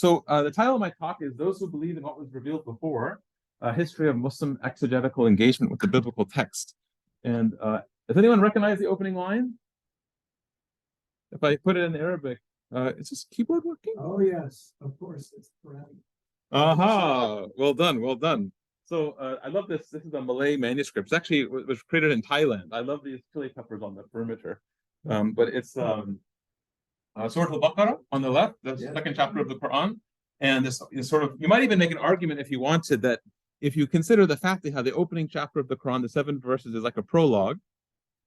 So the title of my talk is Those Who Believe in What Was Revealed Before, a History of Muslim Exegetical Engagement with the Biblical Text. And does anyone recognize the opening line? If I put it in Arabic, is this keyboard working? Oh, yes, of course, it's correct. Aha, well done, well done. So I love this. This is a Malay manuscript. It's actually was created in Thailand. I love these chili peppers on the perimeter. But it's Surah Al-Baqarah on the left, the second chapter of the Quran. And this is sort of, you might even make an argument if you wanted that if you consider the fact that how the opening chapter of the Quran, the 7 verses, is like a prologue,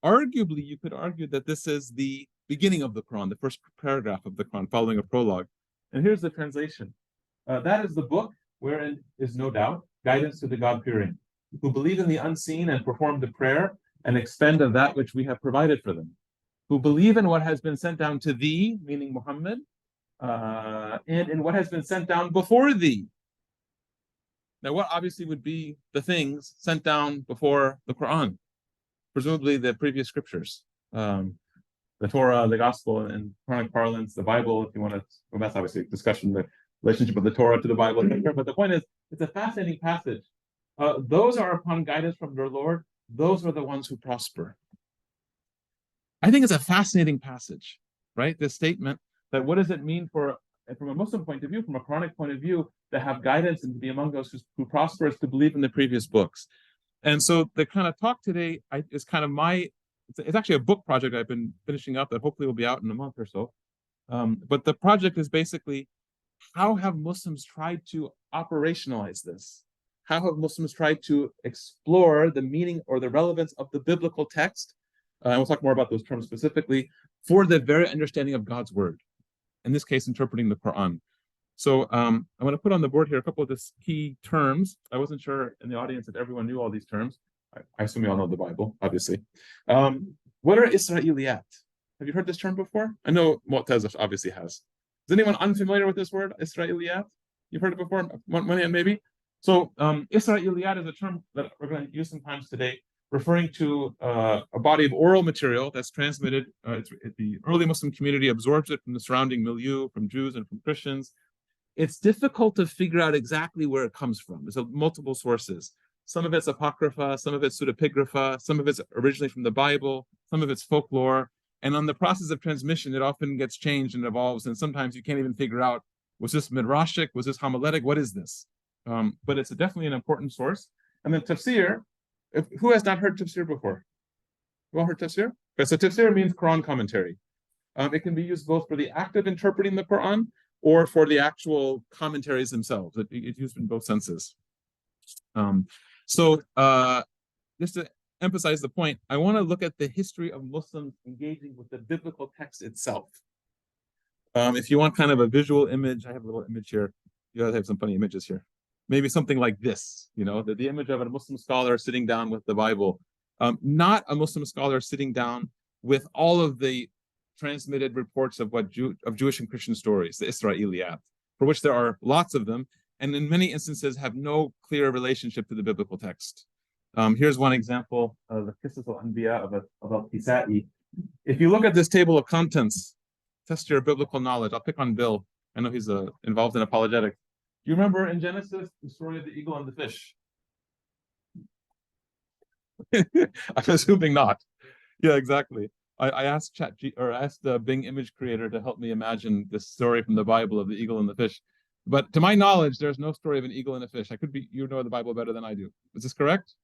arguably you could argue that this is the beginning of the Quran, the first paragraph of the Quran following a prologue. And here's the translation. That is the book wherein is no doubt guidance to the God-fearing, who believe in the unseen and perform the prayer and expend of that which we have provided for them, who believe in what has been sent down to thee, meaning Muhammad, and in what has been sent down before thee. Now, what obviously would be the things sent down before the Quran? Presumably the previous scriptures, the Torah, the Gospel, and Quranic parlance, the Bible, if you want to, well, that's obviously a discussion, the relationship of the Torah to the Bible, but the point is, it's a fascinating passage. Those are upon guidance from their Lord, those are the ones who prosper. I think it's a fascinating passage, right? This statement that what does it mean for, from a Muslim point of view, from a Quranic point of view, to have guidance and to be among those who prosper is to believe in the previous books. And so the kind of talk today is kind of it's actually a book project I've been finishing up that hopefully will be out in a month or so. But the project is basically, how have Muslims tried to operationalize this? How have Muslims tried to explore the meaning or the relevance of the biblical text? And we'll talk more about those terms specifically for the very understanding of God's word. In this case, interpreting the Quran. So I'm going to put on the board here a couple of the key terms. I wasn't sure in the audience if everyone knew all these terms. I assume you all know the Bible, obviously. What are Israeliyat? Have you heard this term before? I know Mu'tazila obviously has. Is anyone unfamiliar with this word, Israeliyat? You've heard it before? Maybe? So Israeliyat is a term that we're going to use sometimes today, referring to a body of oral material that's transmitted. The early Muslim community absorbs it from the surrounding milieu, from Jews and from Christians. It's difficult to figure out exactly where it comes from. There's multiple sources. Some of it's apocrypha, some of it's pseudepigrapha, some of it's originally from the Bible, some of it's folklore. And on the process of transmission, it often gets changed and evolves. And sometimes you can't even figure out, was this midrashic? Was this homiletic? What is this? But it's definitely an important source. And then tafsir, who has not heard tafsir before? You all heard tafsir? Okay, so tafsir means Quran commentary. It can be used both for the act of interpreting the Quran or for the actual commentaries themselves. It's used in both senses. Just to emphasize the point, I want to look at the history of Muslims engaging with the biblical text itself. If you want kind of a visual image, I have a little image here. You guys have some funny images here. Maybe something like this, the image of a Muslim scholar sitting down with the Bible. Not a Muslim scholar sitting down with all of the transmitted reports of Jewish and Christian stories, the Israeliyat, for which there are lots of them, and in many instances have no clear relationship to the biblical text. Here's one example of the Qisas al-Anbiya of Al-Kisa'i. If you look at this table of contents, test your biblical knowledge. I'll pick on Bill. I know he's involved in apologetics. Do you remember in Genesis the story of the eagle and the fish? I'm assuming not. Yeah, exactly. I asked the Bing image creator to help me imagine this story from the Bible of the eagle and the fish. But to my knowledge, there's no story of an eagle and a fish. You know the Bible better than I do. Is this correct?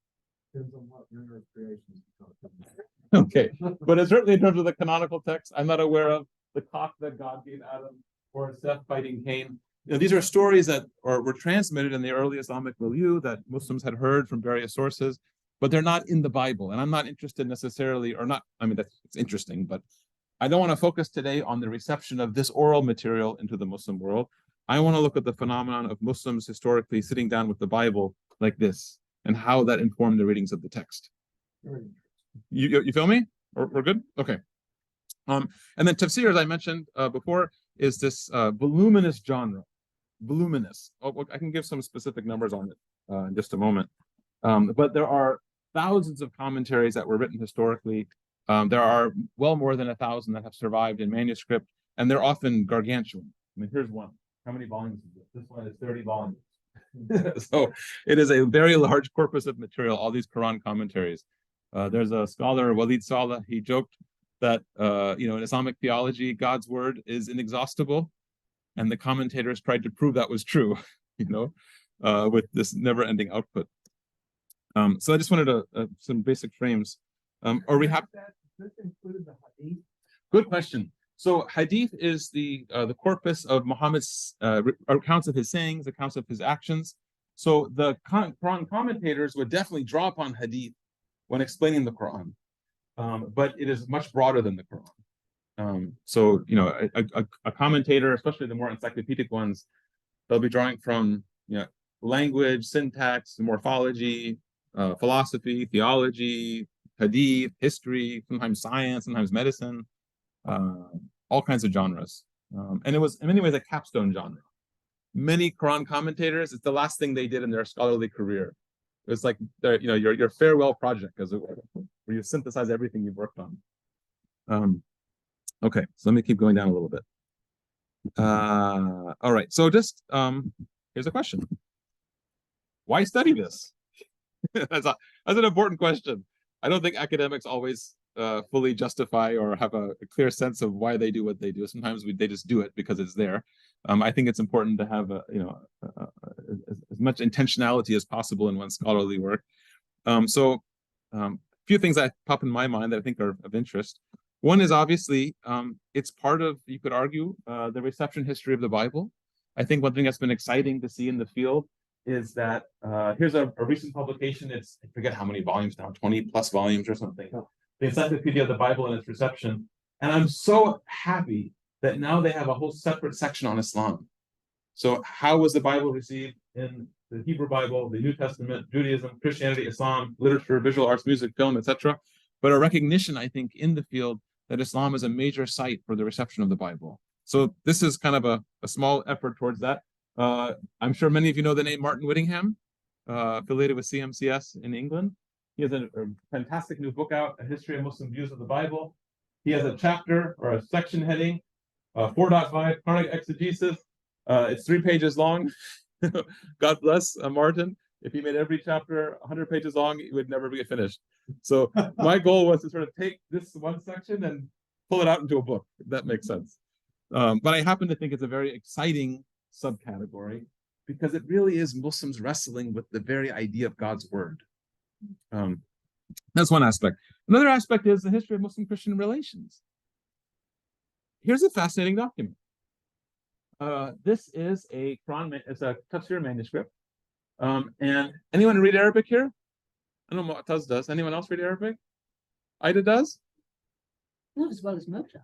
Depends on what manner of creation you're talking about. Okay, but certainly in terms of the canonical text, I'm not aware of the cock that God gave Adam or Seth fighting Cain. These are stories that were transmitted in the early Islamic milieu that Muslims had heard from various sources, but they're not in the Bible. And I'm not interested necessarily, it's interesting, but I don't want to focus today on the reception of this oral material into the Muslim world. I want to look at the phenomenon of Muslims historically sitting down with the Bible like this and how that informed the readings of the text. You feel me? We're good? Okay. And then tafsir, as I mentioned before, is this voluminous genre. Voluminous. I can give some specific numbers on it in just a moment. But there are thousands of commentaries that were written historically. There are well more than 1,000 that have survived in manuscript, and they're often gargantuan. Here's one. How many volumes is this? This one is 30 volumes. So it is a very large corpus of material, all these Quran commentaries. There's a scholar, Walid Saleh, he joked that, in Islamic theology, God's word is inexhaustible. And the commentators tried to prove that was true, with this never-ending output. So I just wanted some basic frames. Are we happy? This included the hadith. Good question. So hadith is the corpus of Muhammad's accounts of his sayings, accounts of his actions. So the Quran commentators would definitely draw upon hadith when explaining the Quran, but it is much broader than the Quran. So a commentator, especially the more encyclopedic ones, they'll be drawing from language, syntax, morphology, philosophy, theology, hadith, history, sometimes science, sometimes medicine, all kinds of genres. And it was in many ways a capstone genre. Many Quran commentators, it's the last thing they did in their scholarly career. It's like your farewell project, as it were, where you synthesize everything you've worked on. Okay, so let me keep going down a little bit. All right, so just here's a question. Why study this? That's an important question. I don't think academics always fully justify or have a clear sense of why they do what they do. Sometimes they just do it because it's there. I think it's important to have as much intentionality as possible in one's scholarly work. So a few things that pop in my mind that I think are of interest. One is obviously it's part of, you could argue, the reception history of the Bible. I think one thing that's been exciting to see in the field is that here's a recent publication. I forget how many volumes now, 20 plus volumes or something. The Encyclopedia of the Bible and its Reception. And I'm so happy that now they have a whole separate section on Islam. So how was the Bible received in the Hebrew Bible, the New Testament, Judaism, Christianity, Islam, literature, visual arts, music, film, etc. But a recognition, I think, in the field that Islam is a major site for the reception of the Bible. So this is kind of a small effort towards that. I'm sure many of you know the name Martin Whittingham, affiliated with CMCS in England. He has a fantastic new book out, A History of Muslim Views of the Bible. He has a chapter or a section heading, 4.5, Quranic Exegesis. It's 3 pages long. God bless Martin. If he made every chapter 100 pages long, it would never be finished. So my goal was to sort of take this one section and pull it out into a book, if that makes sense. But I happen to think it's a very exciting subcategory because it really is Muslims wrestling with the very idea of God's word. That's one aspect. Another aspect is the history of Muslim-Christian relations. Here's a fascinating document. This is a Quran, it's a tafsir manuscript. And anyone read Arabic here? I don't know what Mu'taz does. Anyone else read Arabic? Ida does? Not as well as Mozart.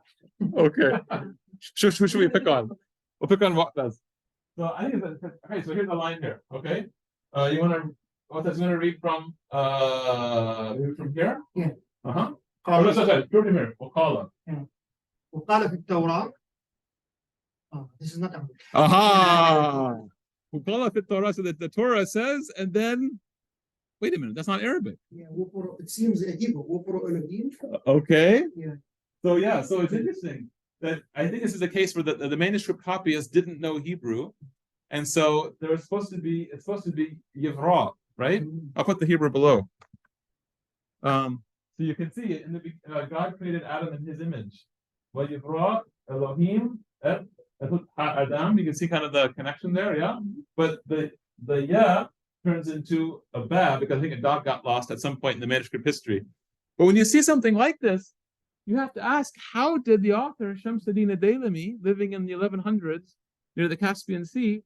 Okay. Who should we pick on? We'll pick on Mu'taz. So I think okay, so here's a line here. Okay. You want to read from here? Yeah. Uh-huh. Oh, sorry, from here. وقال. وقال في التوراة. Oh, this is not a. Aha. وقال في التوراة, so that the Torah says, and then wait a minute, that's not Arabic. Yeah, it seems Hebrew. Okay. Yeah. So it's interesting that I think this is a case where the manuscript copyists didn't know Hebrew, and so it's supposed to be Yivra, right? I'll put the Hebrew below. So you can see it in the God created Adam in His image. Yivra Elohim Adam. You can see kind of the connection there, yeah. But the ya turns into a ba because I think a dot got lost at some point in the manuscript history. But when you see something like this, you have to ask, how did the author, Shamsuddin ad-Dailami, living in the 1100s near the Caspian Sea,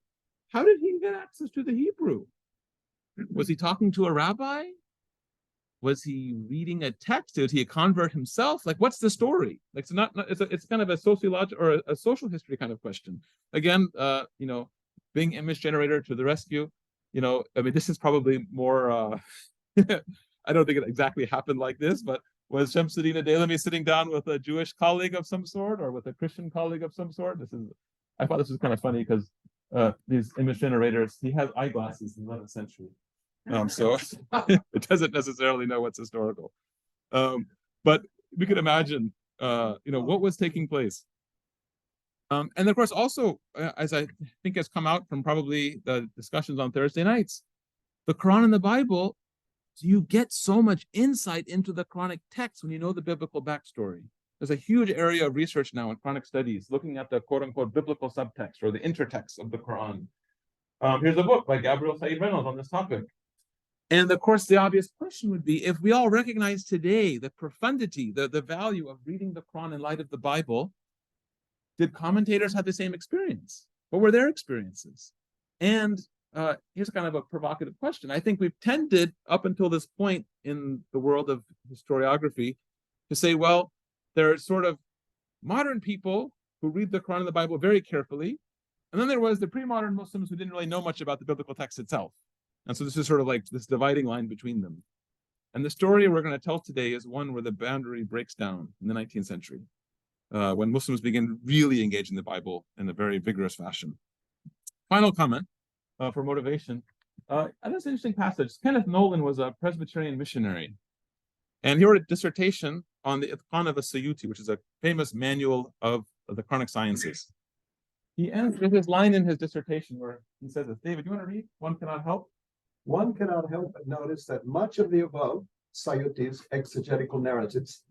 how did he get access to the Hebrew? Was he talking to a rabbi? Was he reading a text? Did he convert himself? Like, what's the story? Like, it's kind of a sociological or a social history kind of question. Again, being image generator to the rescue. I mean, this is probably more. I don't think it exactly happened like this, but was Shamsuddin ad-Dailami sitting down with a Jewish colleague of some sort or with a Christian colleague of some sort? I thought this was kind of funny because these image generators, he has eyeglasses in the 11th century. So it doesn't necessarily know what's historical. But we could imagine, what was taking place. And of course, also, as I think has come out from probably the discussions on Thursday nights, the Quran and the Bible, you get so much insight into the Quranic text when you know the biblical backstory. There's a huge area of research now in Quranic studies looking at the quote-unquote biblical subtext or the intertext of the Quran. Here's a book by Gabriel Said Reynolds on this topic. And of course, the obvious question would be, if we all recognize today the profundity, the value of reading the Quran in light of the Bible, did commentators have the same experience? What were their experiences? And here's kind of a provocative question. I think we've tended, up until this point in the world of historiography, to say, well, there are sort of modern people who read the Quran and the Bible very carefully, and then there was the pre-modern Muslims who didn't really know much about the biblical text itself. And so this is sort of like this dividing line between them. And the story we're going to tell today is one where the boundary breaks down in the 19th century, when Muslims begin really engaging the Bible in a very vigorous fashion. Final comment for motivation. That's an interesting passage. Kenneth Nolan was a Presbyterian missionary, and he wrote a dissertation on the Itqan of as-Suyuti, which is a famous manual of the Quranic sciences. He ends with this line in his dissertation where he says this. David, do you want to read? One cannot help. One cannot help but notice that much of the above, Sayuti's exegetical narratives,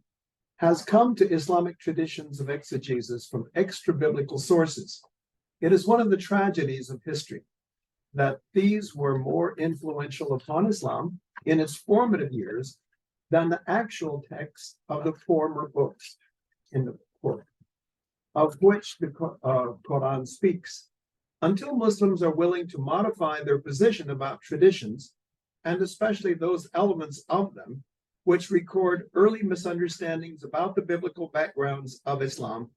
has come to Islamic traditions of exegesis from extra-biblical sources. It is one of the tragedies of history that these were more influential upon Islam in its formative years than the actual text of the former books in the Quran, of which the Quran speaks. Until Muslims are willing to modify their position about traditions, and especially those elements of them which record early misunderstandings about the biblical backgrounds of Islam,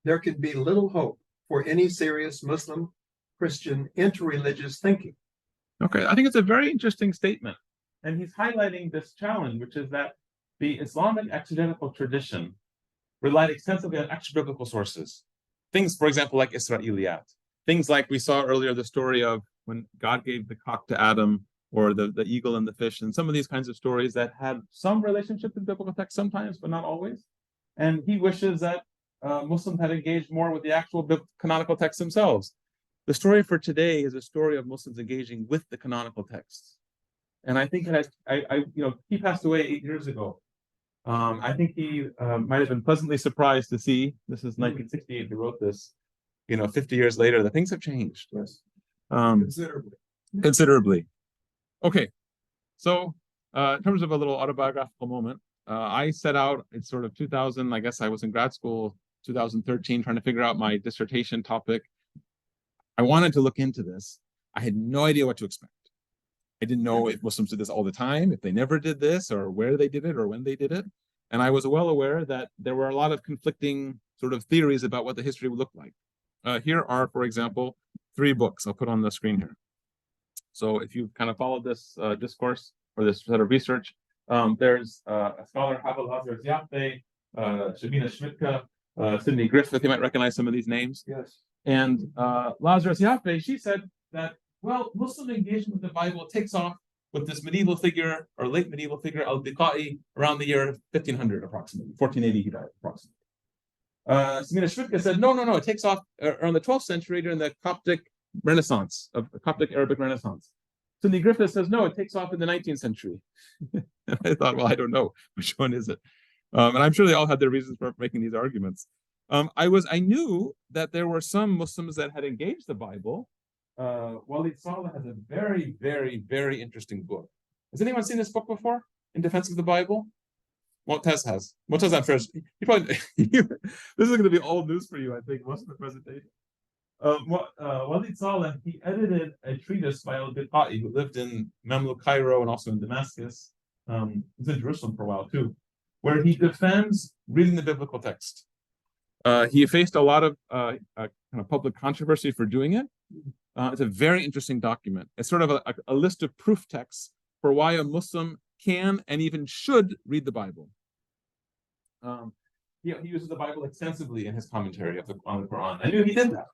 there can be little hope for any serious Muslim Christian interreligious thinking. Okay, I think it's a very interesting statement. And he's highlighting this challenge, which is that the Islamic exegetical tradition relied extensively on extra-biblical sources. Things, for example, like Israeliyat. Things like we saw earlier, the story of when God gave the cock to Adam, or the eagle and the fish, and some of these kinds of stories that had some relationship to the biblical text sometimes, but not always. And he wishes that Muslims had engaged more with the actual canonical texts themselves. The story for today is a story of Muslims engaging with the canonical texts. And I think that he passed away 8 years ago. I think he might have been pleasantly surprised to see, this is 1968, he wrote this, 50 years later, that things have changed. Yes. Considerably. Okay, so in terms of a little autobiographical moment, I set out, it's sort of 2000, I guess I was in grad school, 2013, trying to figure out my dissertation topic. I wanted to look into this. I had no idea what to expect. I didn't know if Muslims did this all the time, if they never did this, or where they did it, or when they did it. And I was well aware that there were a lot of conflicting sort of theories about what the history would look like. Here are, for example, 3 books I'll put on the screen here. So if you kind of followed this discourse or this sort of research, there's a scholar, Havel Lazar Ziafe, Shabina Schmidtka, Sidney Griffith, you might recognize some of these names. Yes. And Lazar Ziafe, she said that, well, Muslim engagement with the Bible takes off with this medieval figure or late medieval figure, al-Biqai, around the year 1500 approximately, 1480 he died approximately. Shabina Schmidtka said, no, it takes off around the 12th century during the Coptic Renaissance, of the Coptic Arabic Renaissance. Sidney Griffith says, no, it takes off in the 19th century. I thought, well, I don't know, which one is it? And I'm sure they all had their reasons for making these arguments. I knew that there were some Muslims that had engaged the Bible. Walid Saleh has a very, very, very interesting book. Has anyone seen this book before, In Defense of the Bible? Montez has. Montez, I'm sure, you probably, this is going to be old news for you, I think, most of the presentation. Walid Saleh, he edited a treatise by al-Biqai, who lived in Mamluk Cairo and also in Damascus. He was in Jerusalem for a while too, where he defends reading the biblical text. He faced a lot of kind of public controversy for doing it. It's a very interesting document. It's sort of a list of proof texts for why a Muslim can and even should read the Bible. He uses the Bible extensively in his commentary on the Quran. I knew he did that.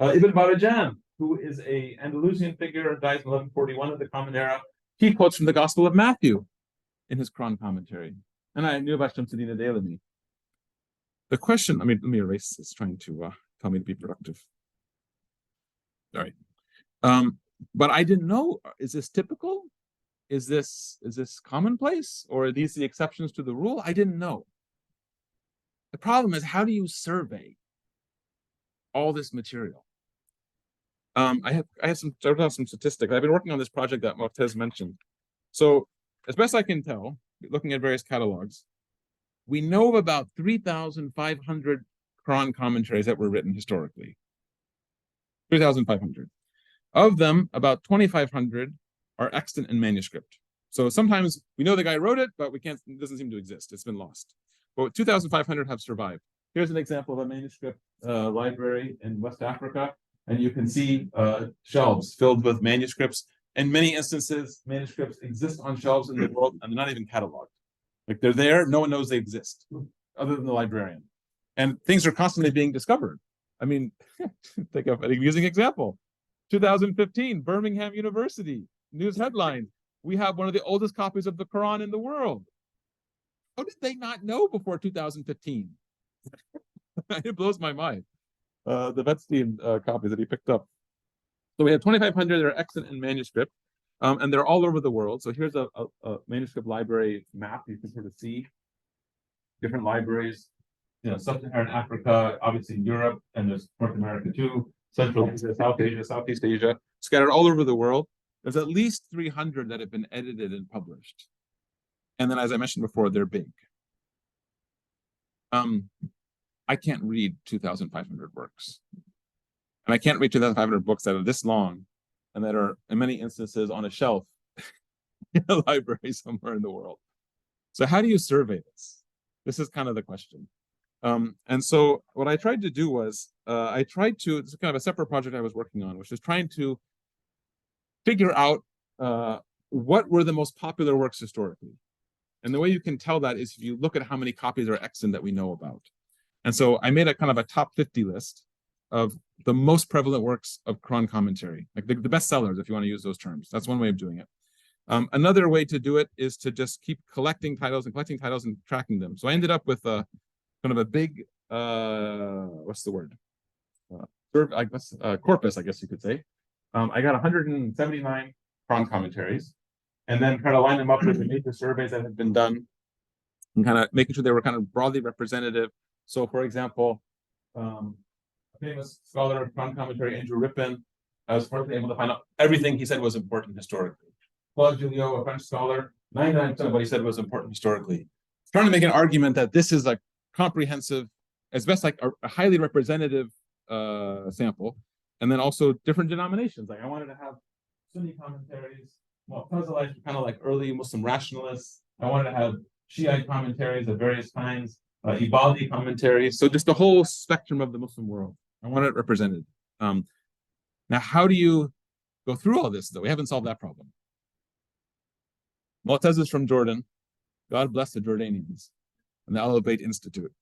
Ibn Barajan, who is an Andalusian figure, dies in 1141 of the Common Era. He quotes from the Gospel of Matthew in his Quran commentary. And I knew about Shamsuddin ad-Dailami. The question, let me erase this, trying to tell me to be productive. All right. But I didn't know, is this typical? Is this commonplace? Or are these the exceptions to the rule? I didn't know. The problem is, how do you survey all this material? I have some statistics. I've been working on this project that Mohtez mentioned. So as best I can tell, looking at various catalogs, we know of about 3,500 Quran commentaries that were written historically. 3,500. Of them, about 2,500 are extant in manuscript. So sometimes we know the guy wrote it, but it doesn't seem to exist. It's been lost. But 2,500 have survived. Here's an example of a manuscript library in West Africa. And you can see shelves filled with manuscripts. In many instances, manuscripts exist on shelves in the world and they're not even cataloged. Like they're there, no one knows they exist, other than the librarian. And things are constantly being discovered. I mean, take an amusing example. 2015, Birmingham University, news headline. We have one of the oldest copies of the Quran in the world. How did they not know before 2015? It blows my mind. The Vetstein copies that he picked up. So we have 2,500 that are extant in manuscript, and they're all over the world. So here's a manuscript library map. You can sort of see different libraries, sub-Saharan Africa, obviously Europe, and there's North America too, Central Asia, South Asia, Southeast Asia, scattered all over the world. There's at least 300 that have been edited and published. And then, as I mentioned before, they're big. I can't read 2,500 works. And I can't read 2,500 books that are this long and that are, in many instances, on a shelf in a library somewhere in the world. So how do you survey this? This is kind of the question. And so what I tried to do was, this is kind of a separate project I was working on, which is trying to figure out what were the most popular works historically. And the way you can tell that is if you look at how many copies are extant that we know about. And so I made a kind of a top 50 list of the most prevalent works of Quran commentary, like the best sellers, if you want to use those terms. That's one way of doing it. Another way to do it is to just keep collecting titles and tracking them. So I ended up with a kind of a big, what's the word? Corpus, I guess you could say. I got 179 Quran commentaries, and then try to line them up with the major surveys that have been done, and kind of making sure they were kind of broadly representative. So, for example, a famous scholar of Quran commentary, Andrew Rippin, I was first able to find out everything he said was important historically. Claude Julliot, a French scholar, 99% of what he said was important historically. Trying to make an argument that this is a comprehensive, as best like a highly representative sample, and then also different denominations. Like I wanted to have Sunni commentaries, Mu'tazilites, kind of like early Muslim rationalists. I wanted to have Shiite commentaries of various kinds, Ibadi commentaries. So just the whole spectrum of the Muslim world. I want it represented. Now, how do you go through all this, though? We haven't solved that problem. Mu'taz is from Jordan. God bless the Jordanians and the Al-Bayt Institute.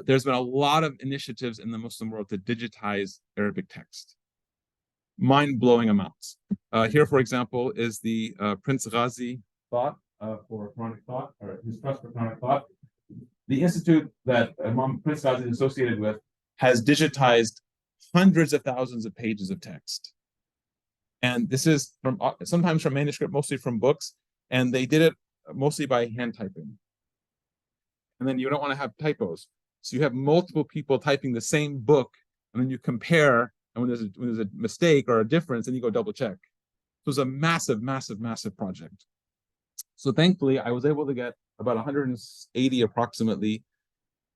There's been a lot of initiatives in the Muslim world to digitize Arabic text. Mind-blowing amounts. Here, for example, is the Prince Ghazi thought for Quranic thought, or his trust for Quranic thought. The institute that Prince Ghazi is associated with has digitized hundreds of thousands of pages of text. And this is sometimes from manuscript, mostly from books, and they did it mostly by hand typing. And then you don't want to have typos. So you have multiple people typing the same book, and then you compare, and when there's a mistake or a difference, then you go double check. So it was a massive, massive, massive project. So thankfully, I was able to get about 180 approximately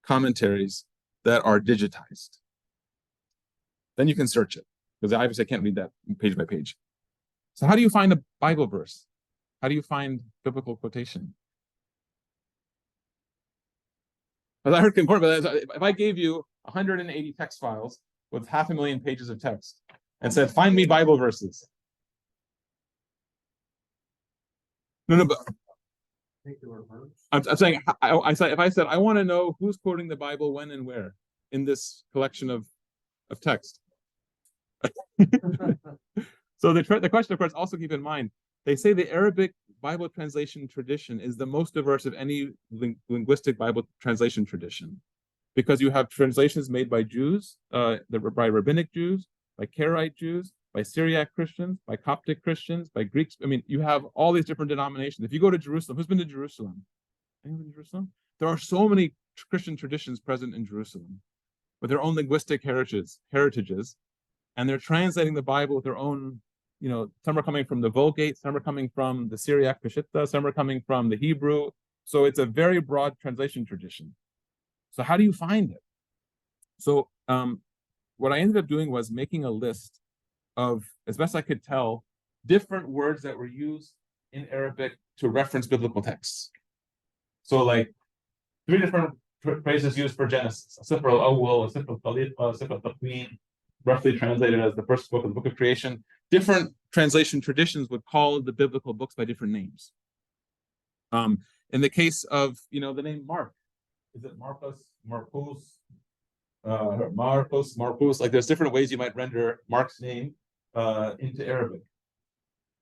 commentaries that are digitized. Then you can search it, because obviously I can't read that page by page. So how do you find a Bible verse? How do you find biblical quotation? As I heard concordance, if I gave you 180 text files with 500,000 pages of text and said, find me Bible verses. No, but I'm saying, if I said, I want to know who's quoting the Bible when and where in this collection of text. So the question, of course, also keep in mind, they say the Arabic Bible translation tradition is the most diverse of any linguistic Bible translation tradition, because you have translations made by Jews, by rabbinic Jews, by Karaite Jews, by Syriac Christians, by Coptic Christians, by Greeks. I mean, you have all these different denominations. If you go to Jerusalem, who's been to Jerusalem? Anyone been to Jerusalem? There are so many Christian traditions present in Jerusalem with their own linguistic heritages, and they're translating the Bible with their own, some are coming from the Vulgate, some are coming from the Syriac Peshitta, some are coming from the Hebrew. So it's a very broad translation tradition. So how do you find it? So what I ended up doing was making a list of, as best I could tell, different words that were used in Arabic to reference biblical texts. So like 3 different phrases used for Genesis: Sifr al-Awwal, Sifr al-Khaliqa, Sifr al-Taqween, roughly translated as the first book of the book of creation. Different translation traditions would call the biblical books by different names. In the case of, the name Mark, is it Marcus, Marcus, Marcus? Like there's different ways you might render Mark's name into Arabic.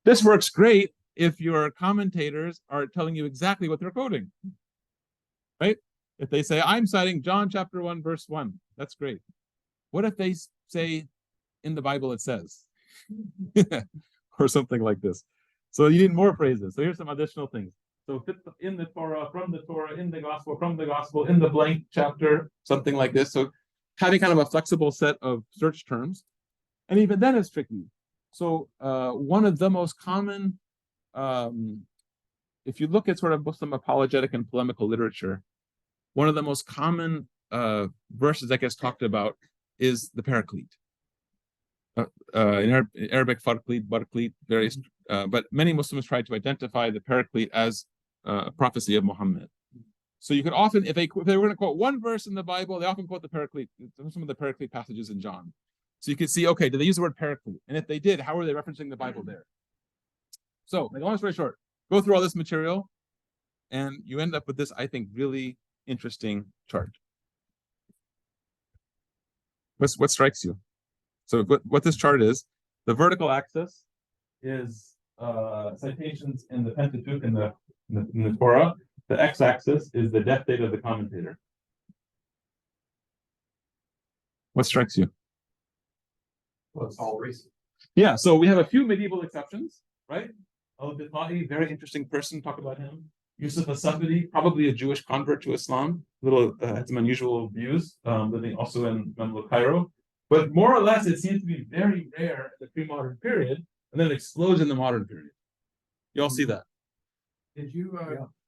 This works great if your commentators are telling you exactly what they're quoting, right? If they say, I'm citing John chapter 1, verse 1, that's great. What if they say, in the Bible it says, or something like this? So you need more phrases. So here's some additional things. So in the Torah, from the Torah, in the gospel, from the gospel, in the blank chapter, something like this. So having kind of a flexible set of search terms. And even then it's tricky. So one of the most common, if you look at sort of Muslim apologetic and polemical literature, one of the most common verses that gets talked about is the Paraclete. In Arabic, Farqleet, Barqleet, various, but many Muslims try to identify the Paraclete as a prophecy of Muhammad. So you could often, if they were going to quote one verse in the Bible, they often quote the Paraclete, some of the Paraclete passages in John. So you could see, okay, did they use the word Paraclete? And if they did, how are they referencing the Bible there? So, make a long story short, go through all this material, and you end up with this, I think, really interesting chart. What strikes you? So what this chart is, the vertical axis is citations in the Pentateuch in the Torah. The x-axis is the death date of the commentator. What strikes you? Well, it's all recent. Yeah, so we have a few medieval exceptions, right? Al-Biqai, very interesting person, talk about him. Yusuf al-Safadi, probably a Jewish convert to Islam, had some unusual views, living also in Mamluk Cairo. But more or less, it seems to be very rare in the pre-modern period, and then it explodes in the modern period. You all see that? Did you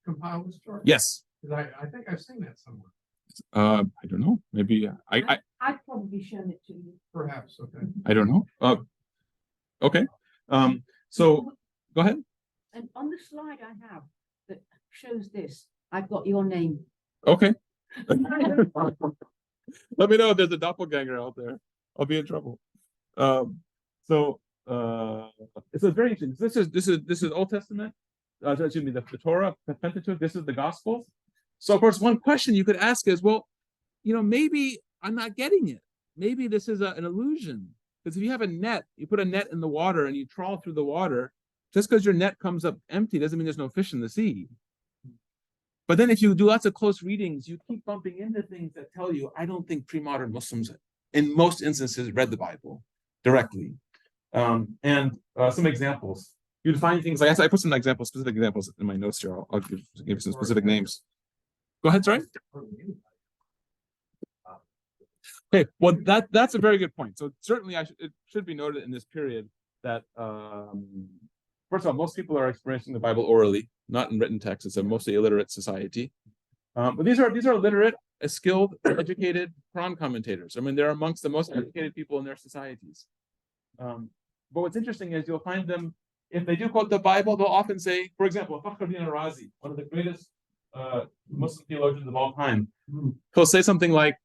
compile this chart? Yes. Because I think I've seen that somewhere. I don't know. Maybe I've probably shown it to you. Perhaps, okay. I don't know. Okay. So go ahead. And on the slide I have that shows this, I've got your name. Okay. Let me know if there's a doppelganger out there. I'll be in trouble. So it's a very interesting. This is Old Testament. Excuse me, the Torah, the Pentateuch. This is the Gospels. So of course, one question you could ask is, well, maybe I'm not getting it. Maybe this is an illusion. Because if you have a net, you put a net in the water and you trawl through the water, just because your net comes up empty doesn't mean there's no fish in the sea. But then if you do lots of close readings, you keep bumping into things that tell you, I don't think pre-modern Muslims, in most instances, read the Bible directly. And some examples. You'd find things like, I put some specific examples in my notes here. I'll give you some specific names. Go ahead, sorry. Okay, well, that's a very good point. So certainly it should be noted in this period that, first of all, most people are experiencing the Bible orally, not in written text. It's a mostly illiterate society. But these are literate, skilled, educated Quran commentators. I mean, they're amongst the most educated people in their societies. But what's interesting is you'll find them, if they do quote the Bible, they'll often say, for example, Fakhruddin al-Razi, one of the greatest Muslim theologians of all time, he'll say something like,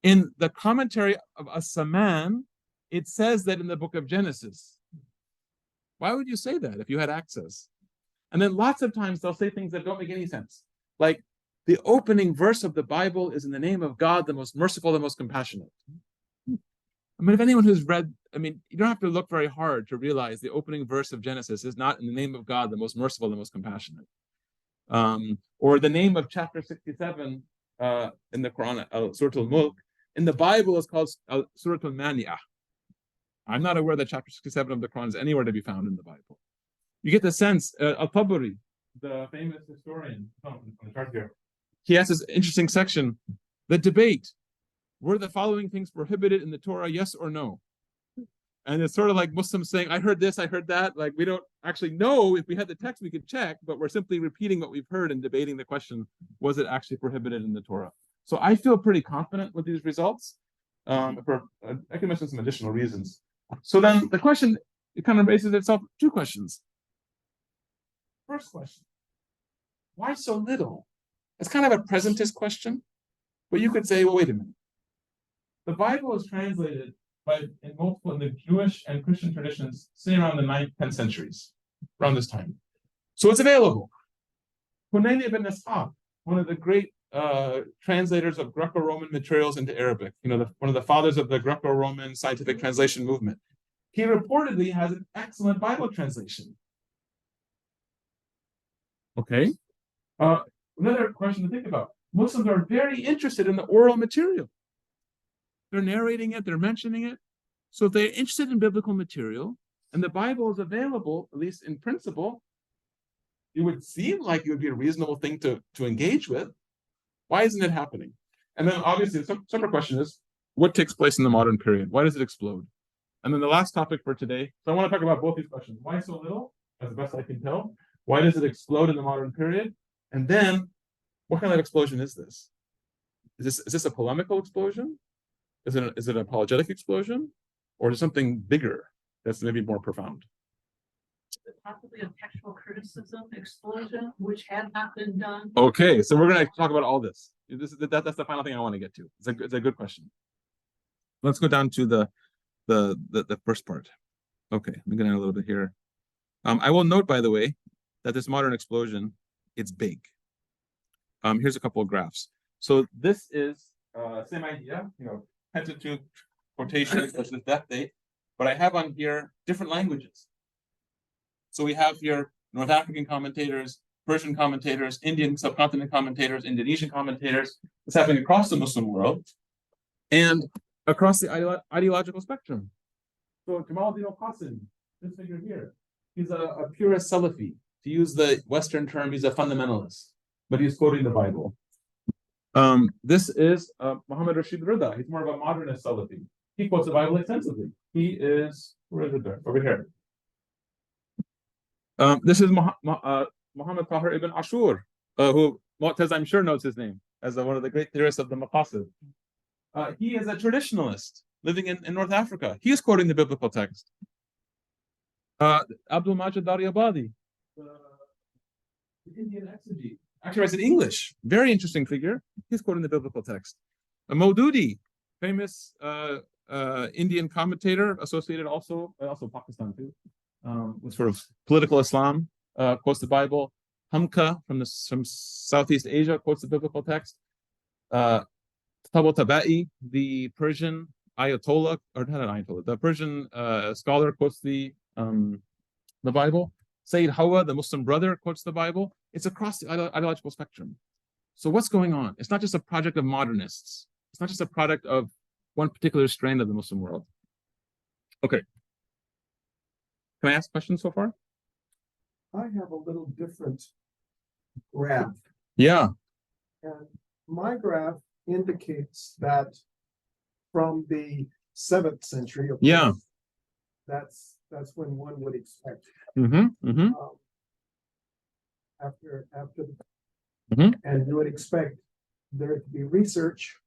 in the commentary of As-Saman, it says that in the book of Genesis. Why would you say that if you had access? And then lots of times they'll say things that don't make any sense. Like, the opening verse of the Bible is in the name of God, the most merciful, the most compassionate. I mean, if anyone who's read, you don't have to look very hard to realize the opening verse of Genesis is not in the name of God, the most merciful, the most compassionate. Or the name of chapter 67 in the Quran, Surah Al-Mulk. In the Bible, it's called Surah Al-Mani'ah. I'm not aware that chapter 67 of the Quran is anywhere to be found in the Bible. You get the sense, Al-Tabari, the famous historian, on the chart here, he has this interesting section, the debate, were the following things prohibited in the Torah, yes or no? And it's sort of like Muslims saying, I heard this, I heard that. Like, we don't actually know. If we had the text, we could check, but we're simply repeating what we've heard and debating the question, was it actually prohibited in the Torah? So I feel pretty confident with these results. I can mention some additional reasons. So then the question, it kind of raises itself two questions. First question, why so little? It's kind of a presentist question, but you could say, well, wait a minute. The Bible is translated in the Jewish and Christian traditions, say around the 9th, 10th centuries, around this time. So it's available. Hunayn ibn Ishaq, one of the great translators of Greco-Roman materials into Arabic, one of the fathers of the Greco-Roman scientific translation movement. He reportedly has an excellent Bible translation. Okay. Another question to think about. Muslims are very interested in the oral material. They're narrating it, they're mentioning it. So if they're interested in biblical material and the Bible is available, at least in principle, it would seem like it would be a reasonable thing to engage with. Why isn't it happening? And then obviously the separate question is, what takes place in the modern period? Why does it explode? And then the last topic for today, so I want to talk about both these questions. Why so little, as best I can tell? Why does it explode in the modern period? And then, what kind of explosion is this? Is this a polemical explosion? Is it an apologetic explosion? Or is it something bigger that's maybe more profound? Possibly a textual criticism explosion, which had not been done. Okay, so we're going to talk about all this. That's the final thing I want to get to. It's a good question. Let's go down to the first part. Okay, let me get in a little bit here. I will note, by the way, that this modern explosion, it's big. Here's a couple of graphs. So this is same idea, Pentateuch quotation versus death date, but I have on here different languages. So we have here North African commentators, Persian commentators, Indian subcontinent commentators, Indonesian commentators. It's happening across the Muslim world and across the ideological spectrum. So Jamaluddin al-Qasim, this figure here, he's a purist Salafi. To use the Western term, he's a fundamentalist, but he's quoting the Bible. This is Muhammad Rashid Rida. He's more of a modernist Salafi. He quotes the Bible extensively. He is, where is it there? Over here. This is Muhammad Tahir ibn Ashur, who Mu'taz, I'm sure, knows his name as one of the great theorists of the Maqasid. He is a traditionalist living in North Africa. He is quoting the biblical text. Abdul Majid Daryabadi, the Indian exegete, actually writes in English. Very interesting figure. He's quoting the biblical text. Maududi, famous Indian commentator, associated also Pakistan too, with sort of political Islam, quotes the Bible. Hamka from Southeast Asia quotes the biblical text. Tabatabai, the Persian Ayatollah, or not an Ayatollah, the Persian scholar quotes the Bible. Sayyid Hawa, the Muslim brother, quotes the Bible. It's across the ideological spectrum. So what's going on? It's not just a project of modernists. It's not just a product of one particular strand of the Muslim world. Okay. Can I ask questions so far? I have a little different graph. Yeah. And my graph indicates that from the 7th century, of Yeah. course, that's when one would expect. Mm-hmm. After Mhm. and you would expect there to be research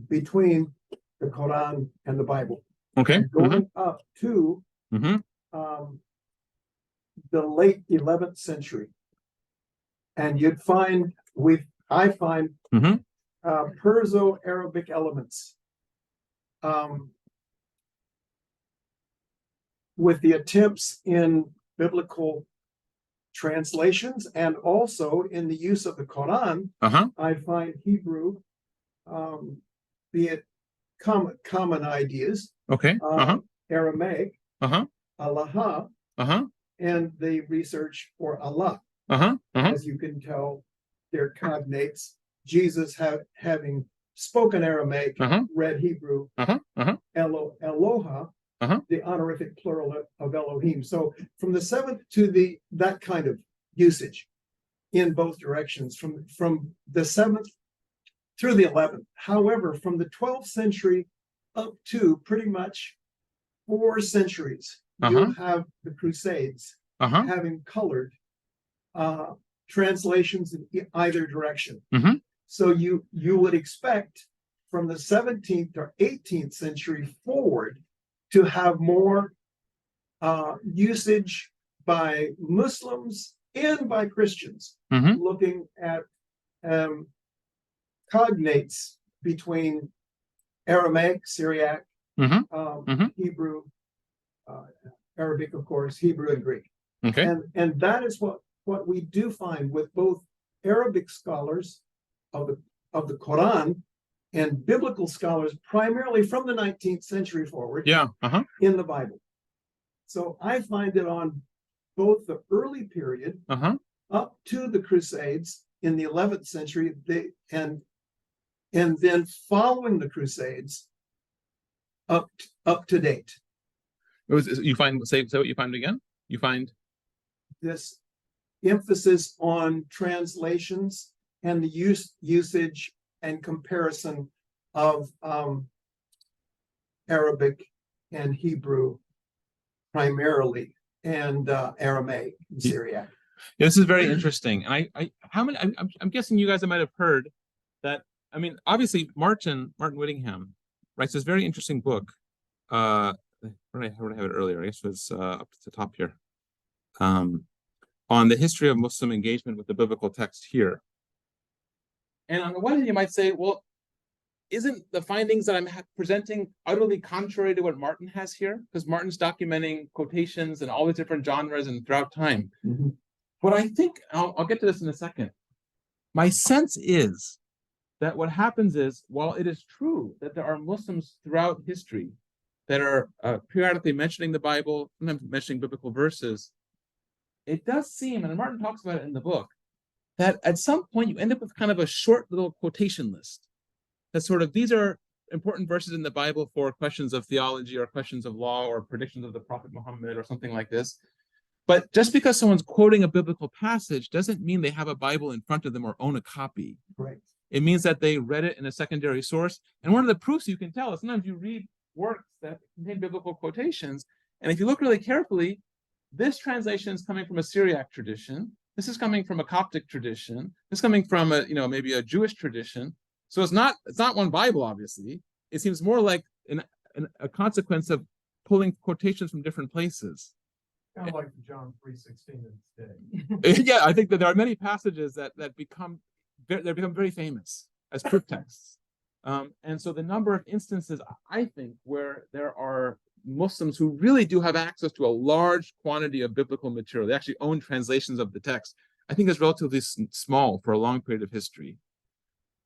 between the Quran and the Bible. Okay. Going up to Mhm. the late 11th century. And you'd find I find Mhm. Perso-Arabic elements with the attempts in biblical translations and also in the use of the Quran. Uh-huh. I find Hebrew, be it common ideas, Okay. Uh-huh. Aramaic, Uh-huh. Allah, Uh-huh. and the research for Allah. Uh-huh. Uh-huh. As you can tell, they're cognates Jesus having spoken Aramaic, Uh-huh. read Hebrew, Uh-huh. Uh-huh. Eloha, Uh-huh. the honorific plural of Elohim. So from the 7th to that kind of usage in both directions, from the 7th through the 11th. However, from the 12th century up to pretty much 4 centuries, Uh-huh. you have the Crusades Uh-huh. having colored translations in either direction. Mhm. So you would expect from the 17th or 18th century forward to have more usage by Muslims and by Christians Mhm. looking at cognates between Aramaic, Syriac, Mhm. Mhm. Hebrew, Arabic, of course, Hebrew and Greek. Okay. And that is what we do find with both Arabic scholars of the Quran and biblical scholars, primarily from the 19th century forward, Yeah. Uh-huh. in the Bible. So I find it on both the early period Uh-huh. up to the Crusades in the 11th century, and then following the Crusades up to date. You find, say what you find again? You find This emphasis on translations and the usage and comparison of Arabic and Hebrew primarily, and Aramaic and Syriac. Yeah, this is very interesting. And I'm guessing you guys might have heard that. I mean, obviously Martin Whittingham writes this very interesting book. Where did I have it earlier? I guess it was up to the top here. On the history of Muslim engagement with the biblical text here. And on the one hand, you might say, well, isn't the findings that I'm presenting utterly contrary to what Martin has here? Because Martin's documenting quotations and all the different genres and throughout time. Mm-hmm. But I think, I'll get to this in a second. My sense is that what happens is, while it is true that there are Muslims throughout history that are periodically mentioning the Bible, sometimes mentioning biblical verses, it does seem, and Martin talks about it in the book, that at some point you end up with kind of a short little quotation list. That sort of, these are important verses in the Bible for questions of theology or questions of law or predictions of the Prophet Muhammad or something like this. But just because someone's quoting a biblical passage doesn't mean they have a Bible in front of them or own a copy. Right. It means that they read it in a secondary source. And one of the proofs you can tell is sometimes you read works that contain biblical quotations, and if you look really carefully, this translation is coming from a Syriac tradition. This is coming from a Coptic tradition. This is coming from a, maybe a Jewish tradition. So it's not one Bible, obviously. It seems more like a consequence of pulling quotations from different places. Kind of like John 3:16 in its day. Yeah, I think that there are many passages that become very famous as proof texts. And so the number of instances, I think, where there are Muslims who really do have access to a large quantity of biblical material, they actually own translations of the text, I think is relatively small for a long period of history.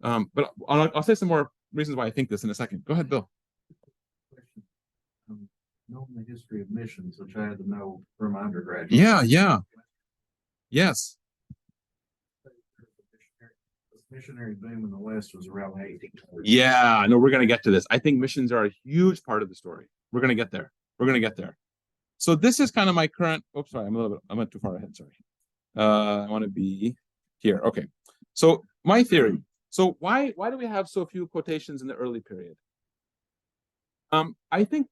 But I'll say some more reasons why I think this in a second. Go ahead, Bill. Knowing the history of missions, which I had to know from my undergraduate. Yeah. Yes. Missionary boom in the West was around the 1800s. Yeah, no, we're going to get to this. I think missions are a huge part of the story. We're going to get there. So this is kind of my current, oops, sorry, I went too far ahead, sorry. I want to be here, okay. So my theory, so why do we have so few quotations in the early period? I think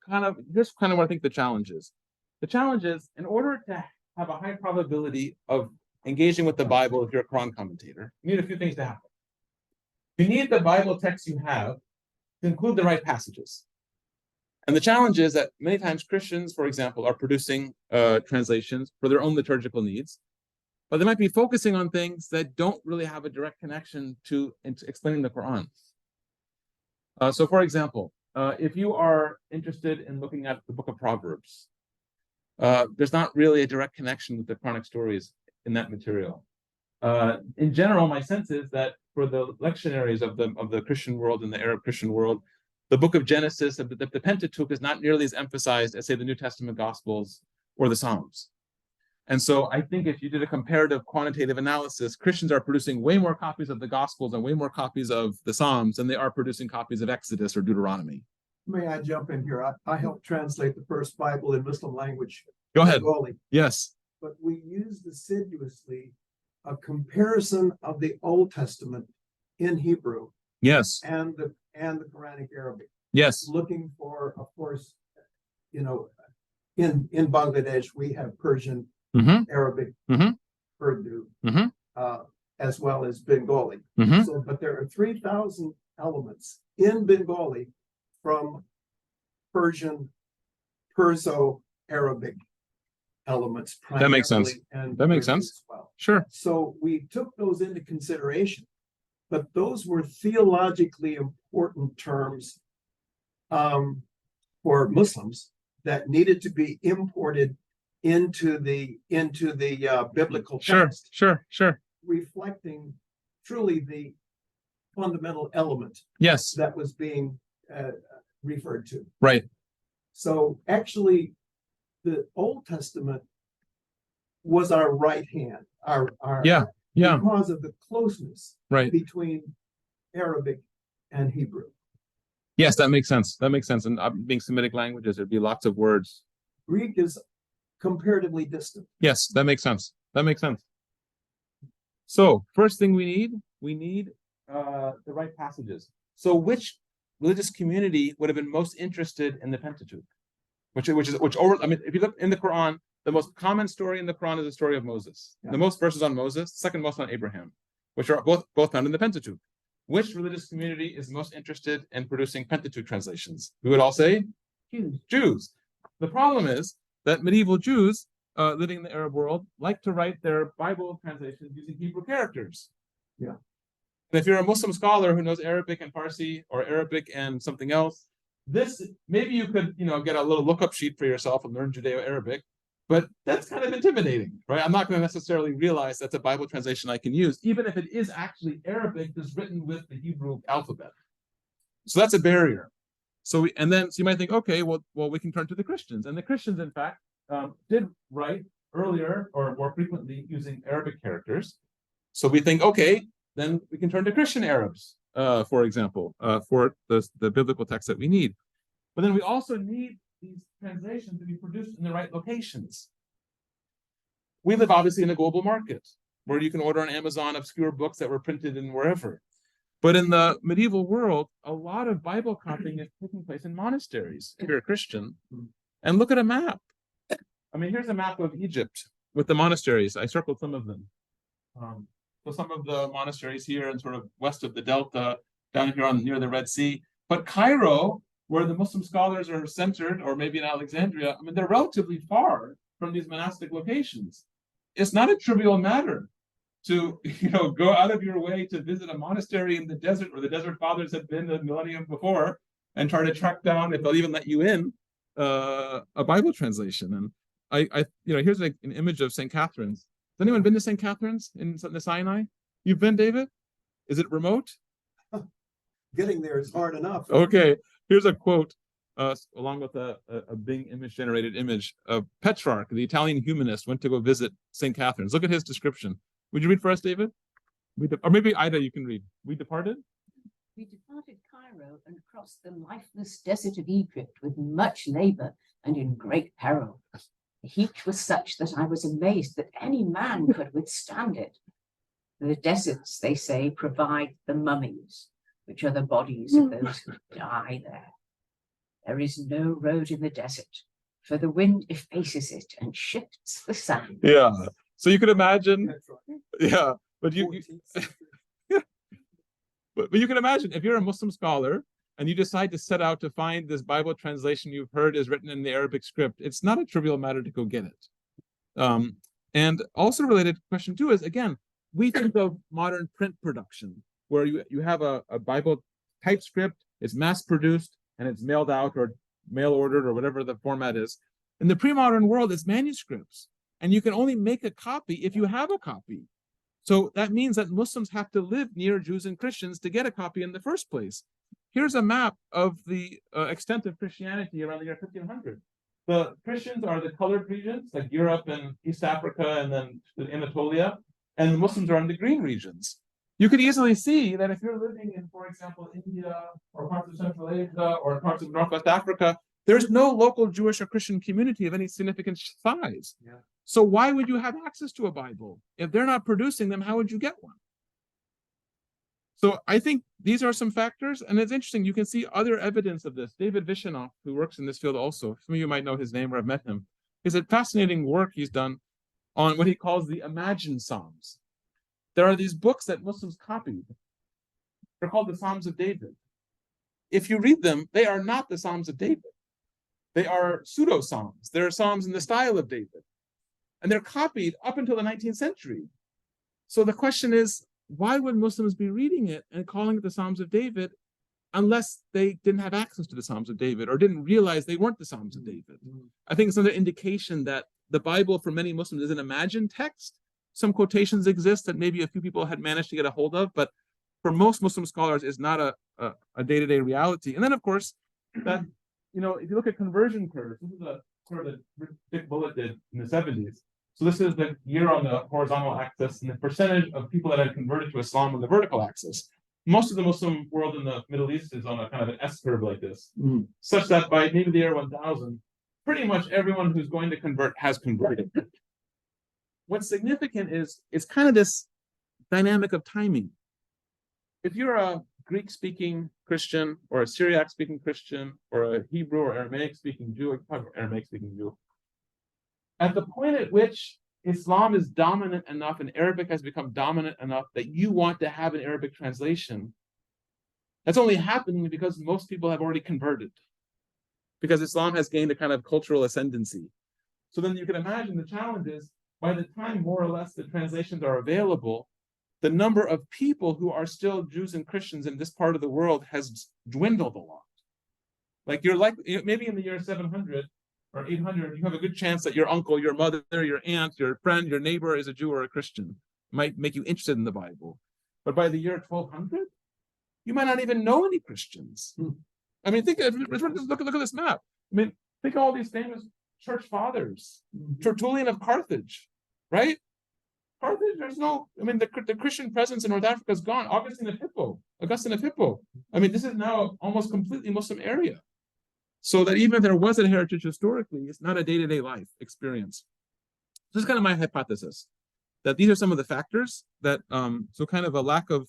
here's kind of what I think the challenge is. The challenge is, in order to have a high probability of engaging with the Bible if you're a Quran commentator, you need a few things to happen. You need the Bible text you have to include the right passages. And the challenge is that many times Christians, for example, are producing translations for their own liturgical needs, but they might be focusing on things that don't really have a direct connection to explaining the Quran. So for example, if you are interested in looking at the book of Proverbs, there's not really a direct connection with the Quranic stories in that material. In general, my sense is that for the lectionaries of the Christian world and the Arab Christian world, the book of Genesis, the Pentateuch, is not nearly as emphasized as, say, the New Testament Gospels or the Psalms. And so I think if you did a comparative quantitative analysis, Christians are producing way more copies of the Gospels and way more copies of the Psalms than they are producing copies of Exodus or Deuteronomy. May I jump in here? I helped translate the first Bible in Muslim language. Go ahead. Bengali, Yes. but we used assiduously a comparison of the Old Testament in Hebrew Yes. and the Quranic Arabic, Yes. looking for, of course, you know, in Bangladesh we have Persian, Mm-hmm. Arabic, Mhm. Urdu, Mhm. as well as Bengali. Mhm. So, but there are 3,000 elements in Bengali from Persian, Perso-Arabic elements. That makes sense. primarily, and That makes Urdu sense. as well. Sure. So we took those into consideration, but those were theologically important terms for Muslims that needed to be imported into the biblical Sure. text, Sure. reflecting truly the fundamental element Yes. that was being referred to. Right. So actually, the Old Testament was our right hand, our Yeah. Yeah. because of the closeness Right. between Arabic and Hebrew. Yes, that makes sense. That makes sense. And being Semitic languages, there'd be lots of words. Greek is comparatively distant. Yes, that makes sense. That makes sense. So first thing we need the right passages. So which religious community would have been most interested in the Pentateuch? Which over, I mean, if you look in the Quran, the most common story in the Quran is the story of Moses. Yeah. The most verses on Moses, second most on Abraham, which are both found in the Pentateuch. Which religious community is most interested in producing Pentateuch translations? We would all say Jews. The problem is that medieval Jews living in the Arab world like to write their Bible translations using Hebrew characters. Yeah. And if you're a Muslim scholar who knows Arabic and Farsi or Arabic and something else, this maybe you could get a little lookup sheet for yourself and learn Judeo-Arabic, but that's kind of intimidating, right? I'm not going to necessarily realize that's a Bible translation I can use, even if it is actually Arabic that's written with the Hebrew alphabet. So that's a barrier. So you might think, okay, well, we can turn to the Christians, and the Christians, in fact, did write earlier or more frequently using Arabic characters. So we think, okay, then we can turn to Christian Arabs, for example, for the biblical text that we need. But then we also need these translations to be produced in the right locations. We live obviously in a global market where you can order on Amazon obscure books that were printed in wherever. But in the medieval world, a lot of Bible copying is taking place in monasteries, if you're a Christian. And look at a map. I mean, here's a map of Egypt with the monasteries. I circled some of them. So some of the monasteries here and sort of west of the Delta, down here near the Red Sea. But Cairo, where the Muslim scholars are centered, or maybe in Alexandria, I mean, they're relatively far from these monastic locations. It's not a trivial matter to go out of your way to visit a monastery in the desert where the desert fathers had been the millennium before and try to track down, if they'll even let you in, a Bible translation. And here's an image of St. Catherine's. Has anyone been to St. Catherine's in the Sinai? You've been, David? Is it remote? Getting there is hard enough. Okay, here's a quote, along with a Bing image-generated image of Petrarch, the Italian humanist, went to go visit St. Catherine's. Look at his description. Would you read for us, David? Or maybe Ida, you can read. We departed? We departed Cairo and crossed the lifeless desert of Egypt with much labor and in great peril. The heat was such that I was amazed that any man could withstand it. The deserts, they say, provide the mummies, which are the bodies of those who die there. There is no road in the desert, for the wind effaces it and shifts the sand. Yeah. So you could imagine, That's right. yeah, but you 14th century. but you can imagine if you're a Muslim scholar and you decide to set out to find this Bible translation you've heard is written in the Arabic script, it's not a trivial matter to go get it. And also related to question 2 is, again, we think of modern print production, where you have a Bible typescript, it's mass produced, and it's mailed out or mail ordered or whatever the format is. In the pre-modern world, it's manuscripts, and you can only make a copy if you have a copy. So that means that Muslims have to live near Jews and Christians to get a copy in the first place. Here's a map of the extent of Christianity around the year 1500. The Christians are the colored regions, like Europe and East Africa, and then Anatolia, and the Muslims are in the green regions. You could easily see that if you're living in, for example, India or parts of Central Asia or parts of Northwest Africa, there's no local Jewish or Christian community of any significant size. Yeah. So why would you have access to a Bible? If they're not producing them, how would you get one? So I think these are some factors, and it's interesting. You can see other evidence of this. David Vishanoff, who works in this field also, some of you might know his name or have met him, is a fascinating work he's done on what he calls the imagined Psalms. There are these books that Muslims copied. They're called the Psalms of David. If you read them, they are not the Psalms of David. They are pseudo-Psalms. They're Psalms in the style of David. And they're copied up until the 19th century. So the question is, why would Muslims be reading it and calling it the Psalms of David unless they didn't have access to the Psalms of David or didn't realize they weren't the Psalms of David? I think it's another indication that the Bible for many Muslims is an imagined text. Some quotations exist that maybe a few people had managed to get a hold of, but for most Muslim scholars is not a day-to-day reality. And then, of course, that, you know, if you look at conversion curves, this is a curve that Dick Bullitt did in the 70s. So this is the year on the horizontal axis and the percentage of people that had converted to Islam on the vertical axis. Most of the Muslim world in the Middle East is on a kind of an S curve like this, such that by maybe the year 1000, pretty much everyone who's going to convert has converted. What's significant is it's kind of this dynamic of timing. If you're a Greek-speaking Christian or a Syriac-speaking Christian or a Hebrew or Aramaic-speaking Jew, Aramaic-speaking Jew, at the point at which Islam is dominant enough and Arabic has become dominant enough that you want to have an Arabic translation, that's only happening because most people have already converted, because Islam has gained a kind of cultural ascendancy. So then you can imagine the challenge is, by the time more or less the translations are available, the number of people who are still Jews and Christians in this part of the world has dwindled a lot. Like you're like, maybe in the year 700 or 800, you have a good chance that your uncle, your mother, your aunt, your friend, your neighbor is a Jew or a Christian. Might make you interested in the Bible. But by the year 1200, you might not even know any Christians. I mean, look at this map. I mean, think of all these famous church fathers. Tertullian of Carthage, right? Carthage, there's no, I mean, the Christian presence in North Africa is gone. Augustine of Hippo. I mean, this is now almost completely Muslim area. So that even if there was a heritage historically, it's not a day-to-day life experience. This is kind of my hypothesis, that these are some of the factors that, so kind of a lack of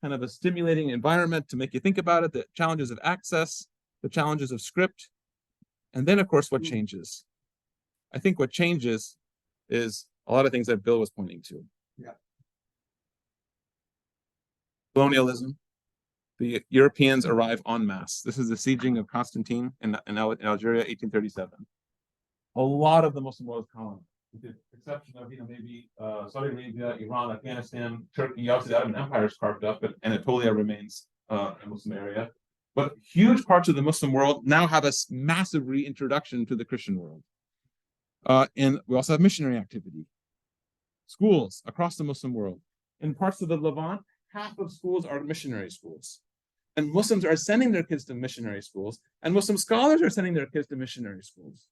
kind of a stimulating environment to make you think about it, the challenges of access, the challenges of script, and then, of course, what changes. I think what changes is a lot of things that Bill was pointing to. Yeah. Colonialism. The Europeans arrive en masse. This is the sieging of Constantine in Algeria, 1837. A lot of the Muslim world is colonized, with the exception of, maybe Saudi Arabia, Iran, Afghanistan, Turkey. Obviously, the Ottoman Empire is carved up, but Anatolia remains a Muslim area. But huge parts of the Muslim world now have a massive reintroduction to the Christian world. And we also have missionary activity. Schools across the Muslim world. In parts of the Levant, half of schools are missionary schools. And Muslims are sending their kids to missionary schools, and Muslim scholars are sending their kids to missionary schools.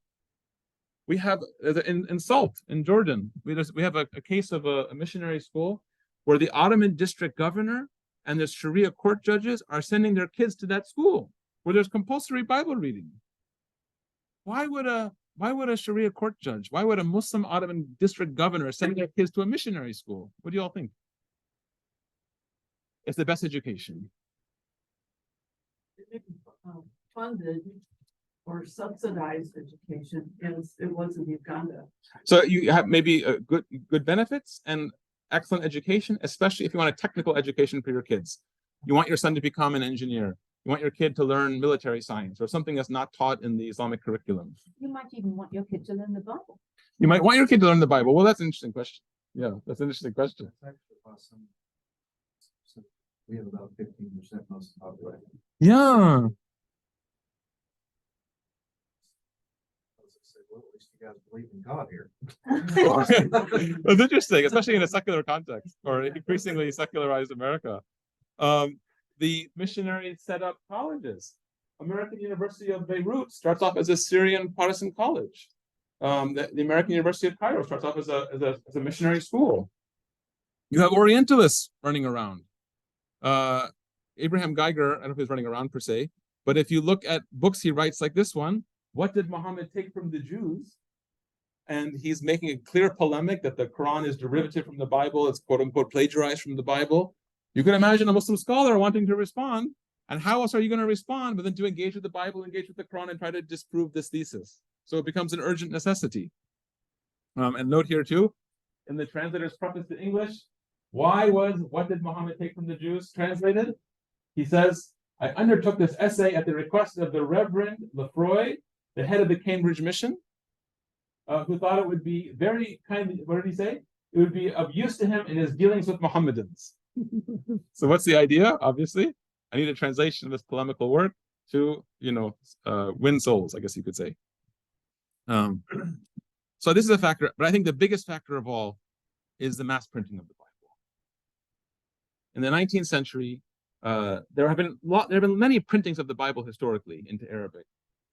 We have, in Salt, in Jordan, we have a case of a missionary school where the Ottoman district governor and the Sharia court judges are sending their kids to that school, where there's compulsory Bible reading. Why would a Sharia court judge, why would a Muslim Ottoman district governor send their kids to a missionary school? What do you all think? It's the best education. Funded or subsidized education, as it was in Uganda. So you have maybe good benefits and excellent education, especially if you want a technical education for your kids. You want your son to become an engineer. You want your kid to learn military science or something that's not taught in the Islamic curriculum. You might even want your kid to learn the Bible. You might want your kid to learn the Bible. Well, that's an interesting question. Yeah, that's an interesting question. We have about 15% Muslim population. Yeah. Well, at least you guys believe in God here. It's interesting, especially in a secular context or increasingly secularized America. The missionaries set up colleges. American University of Beirut starts off as a Syrian Protestant college. The American University of Cairo starts off as a missionary school. You have Orientalists running around. Abraham Geiger, I don't know if he's running around per se, but if you look at books he writes like this one, what did Muhammad take from the Jews? And he's making a clear polemic that the Quran is derivative from the Bible, it's quote unquote plagiarized from the Bible. You can imagine a Muslim scholar wanting to respond. And how else are you going to respond but then to engage with the Bible, engage with the Quran, and try to disprove this thesis? So it becomes an urgent necessity. And note here too, in the translator's preface to English, what did Muhammad take from the Jews translated? He says, I undertook this essay at the request of the Reverend Lefroy, the head of the Cambridge Mission, who thought it would be very kindly, what did he say? It would be of use to him in his dealings with Mohammedans. So what's the idea? Obviously, I need a translation of this polemical work to, win souls, I guess you could say. So this is a factor, but I think the biggest factor of all is the mass printing of the Bible. In the 19th century, there have been many printings of the Bible historically into Arabic.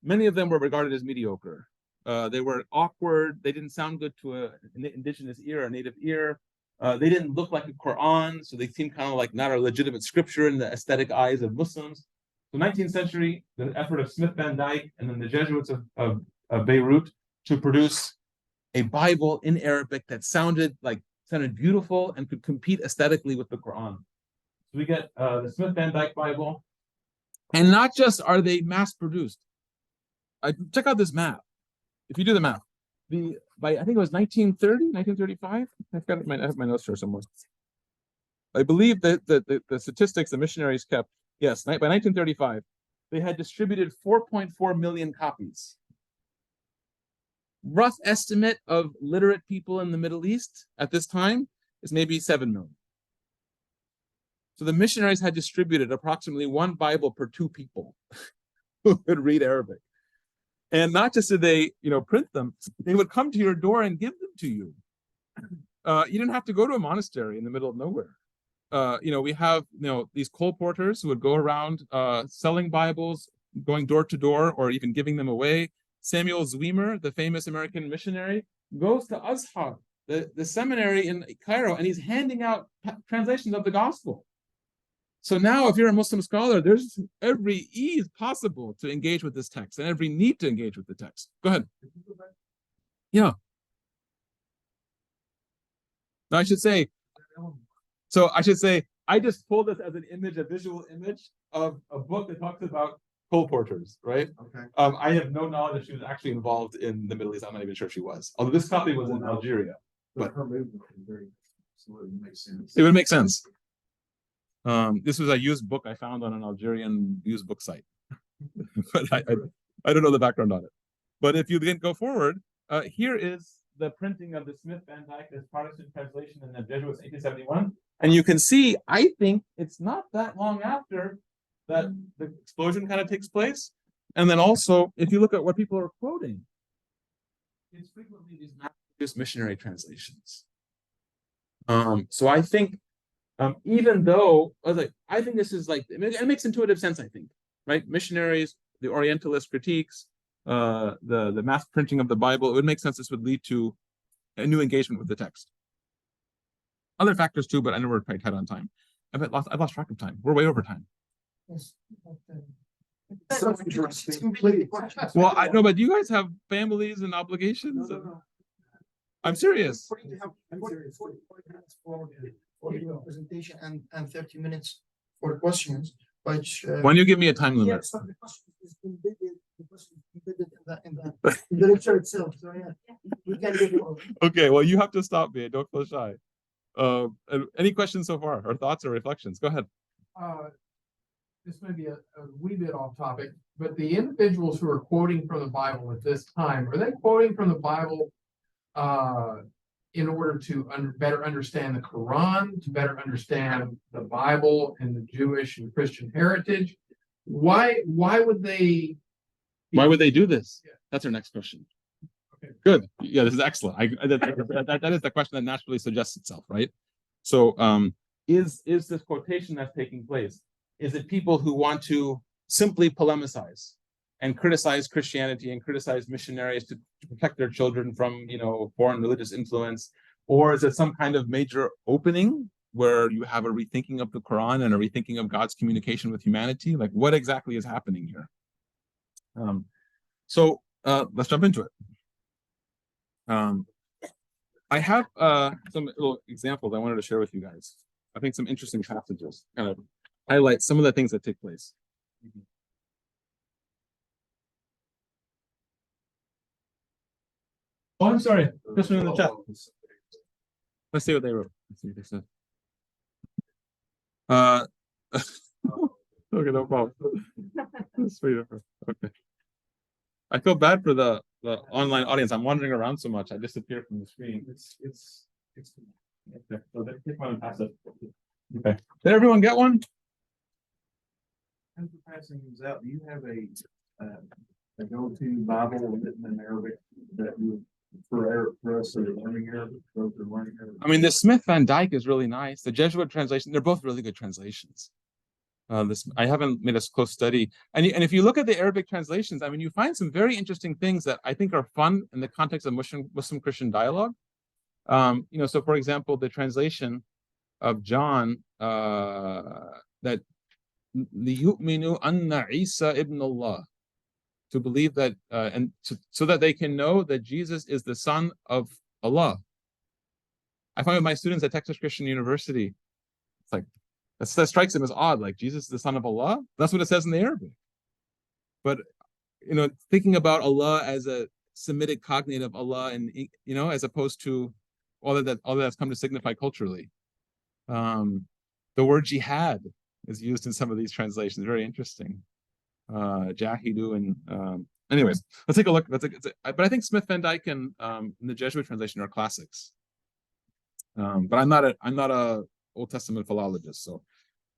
Many of them were regarded as mediocre. They were awkward. They didn't sound good to an indigenous ear, a native ear. They didn't look like a Quran, so they seemed kind of like not a legitimate scripture in the aesthetic eyes of Muslims. So 19th century, the effort of Smith Van Dyke and then the Jesuits of Beirut to produce a Bible in Arabic that sounded beautiful and could compete aesthetically with the Quran. So we get the Smith Van Dyke Bible, and not just are they mass produced. Check out this map. If you do the math, by I think it was 1930, 1935. I have my notes here somewhere. I believe that the statistics the missionaries kept, yes, by 1935, they had distributed 4.4 million copies. Rough estimate of literate people in the Middle East at this time is maybe 7 million. So the missionaries had distributed approximately one Bible per 2 people who could read Arabic. And not just did they, print them, they would come to your door and give them to you. You didn't have to go to a monastery in the middle of nowhere. We have, these colporteurs who would go around selling Bibles, going door to door, or even giving them away. Samuel Zwemer, the famous American missionary, goes to Azhar, the seminary in Cairo, and he's handing out translations of the gospel. So now, if you're a Muslim scholar, there's every ease possible to engage with this text and every need to engage with the text. Go ahead. Yeah. No, I should say, I just pulled this as an image, a visual image of a book that talks about colporteurs, right? Okay. I have no knowledge that she was actually involved in the Middle East. I'm not even sure she was. Although this copy was in Algeria. But her movement is very, so it makes sense. It would make sense. This was a used book I found on an Algerian used book site. But I don't know the background on it. But if you then go forward, here is the printing of the Smith Van Dyke as Protestant translation in the Jesuits 1871. And you can see, I think it's not that long after that the explosion kind of takes place. And then also, if you look at what people are quoting, it's frequently these mass-produced missionary translations. So I think, even though I think this is it makes intuitive sense, I think, right? Missionaries, the Orientalist critiques, the mass printing of the Bible, it would make sense this would lead to a new engagement with the text. Other factors too, but I know we're quite tight on time. I've lost track of time. We're way over time. Yes. So interesting. Please. Well, I know, but do you guys have families and obligations? No. I'm serious. You have 45 minutes for your presentation and 30 minutes for questions, which. When you give me a time limit. Yes, so the question is embedded in the lecture itself. So yeah, we can give you. Okay, well, you have to stop me. Don't feel shy. Any questions so far, or thoughts or reflections? Go ahead. This may be a wee bit off topic, but the individuals who are quoting from the Bible at this time, are they quoting from the Bible in order to better understand the Quran, to better understand the Bible and the Jewish and Christian heritage? Why would they? Why would they do this? Yeah. That's our next question. Okay. Good. Yeah, this is excellent. That is the question that naturally suggests itself, right? So, is this quotation that's taking place? Is it people who want to simply polemicize and criticize Christianity and criticize missionaries to protect their children from, foreign religious influence? Or is it some kind of major opening where you have a rethinking of the Quran and a rethinking of God's communication with humanity? Like, what exactly is happening here? So let's jump into it. I have some little examples I wanted to share with you guys. I think some interesting passages kind of highlight some of the things that take place. Oh, I'm sorry. This one in the chat. Let's see what they wrote. Let's see what they said. Okay, no problem. That's sweet of her. Okay. I feel bad for the online audience. I'm wandering around so much. I disappear from the screen. It's Okay. So they take one and pass it. Okay. Did everyone get one? As we're passing these out, do you have a go-to Bible written in Arabic that you, for us that are learning Arabic, those who are learning Arabic? I mean, the Smith Van Dyke is really nice. The Jesuit translation, they're both really good translations. I haven't made a close study. And if you look at the Arabic translations, I mean, you find some very interesting things that I think are fun in the context of Muslim-Christian dialogue. So for example, the translation of John, that لِيُؤْمِنُوا أَنَّ عِيسَى ibn Allah, to believe that, so that they can know that Jesus is the son of Allah. I find with my students at Texas Christian University, it's like, that strikes them as odd, like Jesus is the son of Allah. That's what it says in the Arabic. But thinking about Allah as a Semitic cognate of Allah, and as opposed to all that's come to signify culturally. The word jihad is used in some of these translations. Very interesting. Jahidu and anyways, let's take a look. But I think Smith Van Dyke and the Jesuit translation are classics. But I'm not a Old Testament philologist, so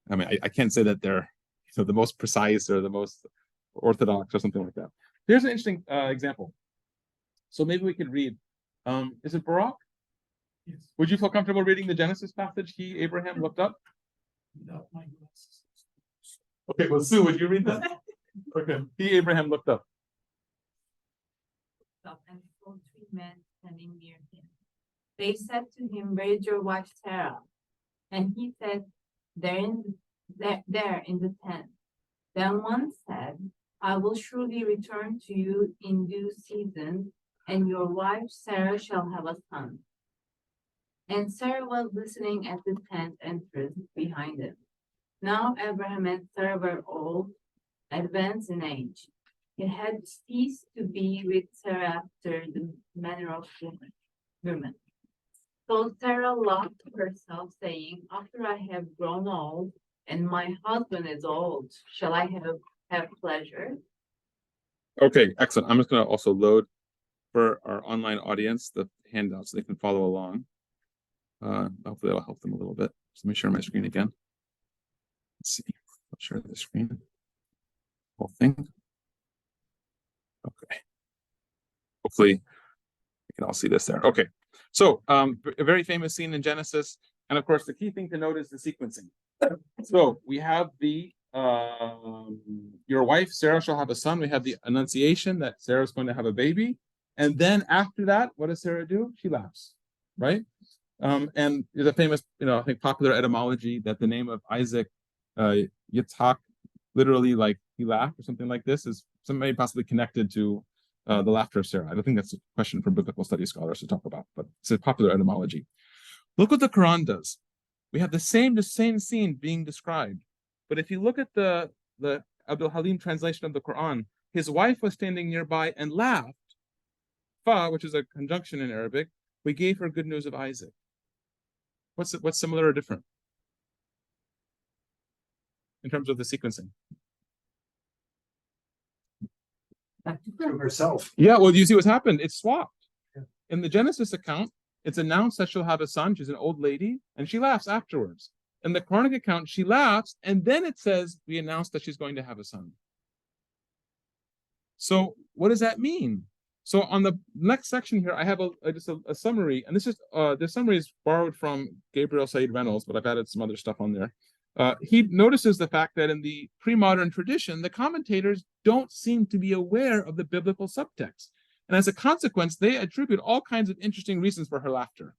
I mean I can't say that they're the most precise or the most orthodox or something like that. Here's an interesting example. So maybe we could read. Is it Barak? Yes. Would you feel comfortable reading the Genesis passage he, Abraham, looked up? Without my glasses. Okay, well, Sue, would you read that? Okay. He, Abraham, looked up. And saw 3 men standing near him. They said to him, "Where is your wife Sarah?" And he said, there in the tent. Then one said, "I will surely return to you in due season, and your wife Sarah shall have a son." And Sarah was listening at the tent entrance behind him. Now Abraham and Sarah were old, advanced in age. He had ceased to be with Sarah after the manner of women. So Sarah laughed to herself, saying, "After I have grown old, and my husband is old, shall I have pleasure?" Okay, excellent. I'm just going to also load for our online audience the handout so they can follow along. Hopefully that'll help them a little bit. So let me share my screen again. Let's see. I'll share the screen. Whole thing. Okay. Hopefully we can all see this there. Okay. So a very famous scene in Genesis. And of course, the key thing to note is the sequencing. So we have the your wife, Sarah, shall have a son. We have the annunciation that Sarah's going to have a baby. And then after that, what does Sarah do? She laughs, right? And there's a famous, I think popular etymology that the name of Isaac, Yitzhak, literally like he laughed or something like this, is somebody possibly connected to the laughter of Sarah. I don't think that's a question for biblical studies scholars to talk about, but it's a popular etymology. Look what the Quran does. We have the same scene being described. But if you look at the Abdul Halim translation of the Quran, his wife was standing nearby and laughed. Fa, which is a conjunction in Arabic, we gave her good news of Isaac. What's similar or different in terms of the sequencing? to herself. Yeah, well, you see what's happened. It's swapped. Yeah. In the Genesis account, it's announced that she'll have a son. She's an old lady, and she laughs afterwards. In the Quranic account, she laughs, and then it says, we announced that she's going to have a son. So what does that mean? So on the next section here, I have just a summary, and this summary is borrowed from Gabriel Said Reynolds, but I've added some other stuff on there. He notices the fact that in the pre-modern tradition, the commentators don't seem to be aware of the biblical subtext. And as a consequence, they attribute all kinds of interesting reasons for her laughter.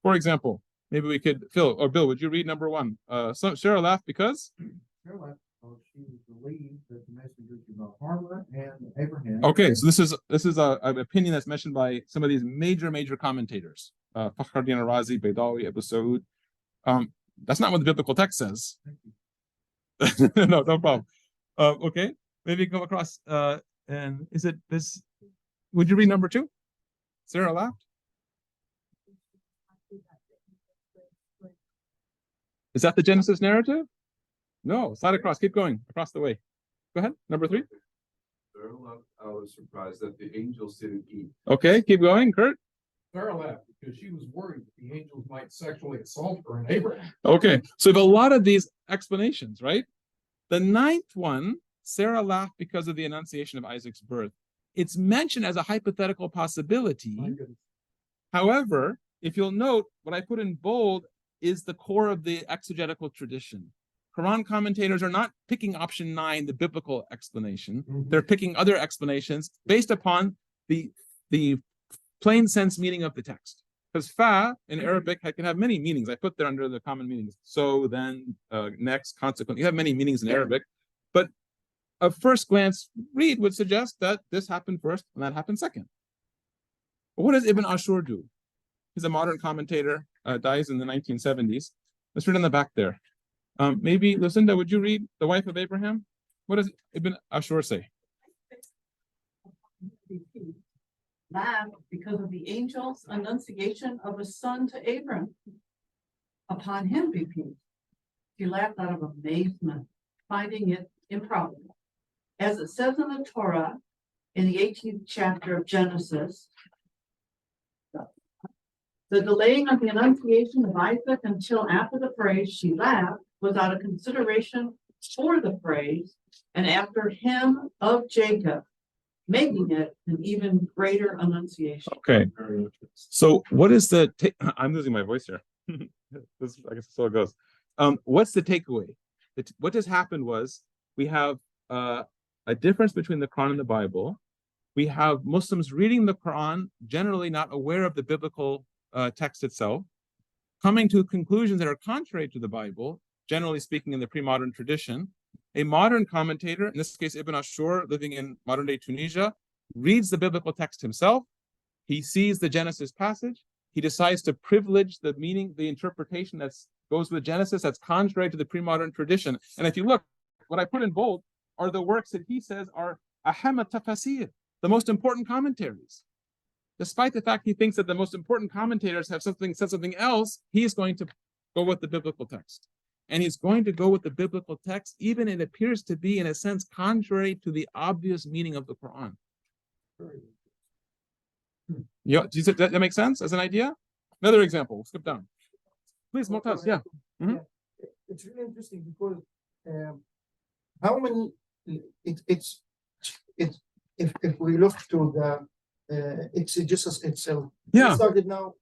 For example, maybe we could, Phil or Bill, would you read number one? So Sarah laughed because? Sarah laughed because she was relieved that the messengers were not harmless and Abraham. Okay, so this is an opinion that's mentioned by some of these major commentators. Fakhruddin Arazi, Baydawi, Abu Saud. That's not what the biblical text says. No problem. Okay, maybe come across, and is it this? Would you read number two? Sarah laughed. Is that the Genesis narrative? No, slide across, keep going, across the way. Go ahead, number three. Sarah laughed. I was surprised that the angels didn't eat. Okay, keep going, Kurt. Sarah laughed because she was worried that the angels might sexually assault her and Abraham. Okay, so we have a lot of these explanations, right? The ninth one, Sarah laughed because of the annunciation of Isaac's birth. It's mentioned as a hypothetical possibility. However, if you'll note, what I put in bold is the core of the exegetical tradition. Quran commentators are not picking option 9, the biblical explanation. They're picking other explanations based upon the plain sense meaning of the text. Because fa in Arabic can have many meanings. I put there under the common meanings. So, then, next, consequent. You have many meanings in Arabic. But a first glance read would suggest that this happened first and that happened second. But what does Ibn Ashur do? He's a modern commentator, dies in the 1970s. Let's read on the back there. Maybe, Lucinda, would you read The Wife of Abraham? What does Ibn Ashur say? Laughed because of the angel's annunciation of a son to Abram. Upon him be peace. He laughed out of amazement, finding it improbable. As it says in the Torah, in the 18th chapter of Genesis, the delaying of the annunciation of Isaac until after the phrase she laughed was out of consideration for the phrase and after him of Jacob, making it an even greater annunciation. Okay. So what is the I'm losing my voice here. This, I guess, so it goes. What's the takeaway? What has happened was we have a difference between the Quran and the Bible. We have Muslims reading the Quran, generally not aware of the biblical text itself, coming to conclusions that are contrary to the Bible, generally speaking in the pre-modern tradition. A modern commentator, in this case Ibn Ashur, living in modern-day Tunisia, reads the biblical text himself. He sees the Genesis passage. He decides to privilege the meaning, the interpretation that goes with Genesis that's contrary to the pre-modern tradition. And if you look, what I put in bold are the works that he says are aham tafasir, the most important commentaries. Despite the fact he thinks that the most important commentators have said something else, he is going to go with the biblical text. And he's going to go with the biblical text, even it appears to be, in a sense, contrary to the obvious meaning of the Quran. Yeah, does that make sense as an idea? Another example, skip down. Please, Mumtaz, yeah. Yeah. It's really interesting because how many, it's if we look to the exegesis itself, Yeah. we started now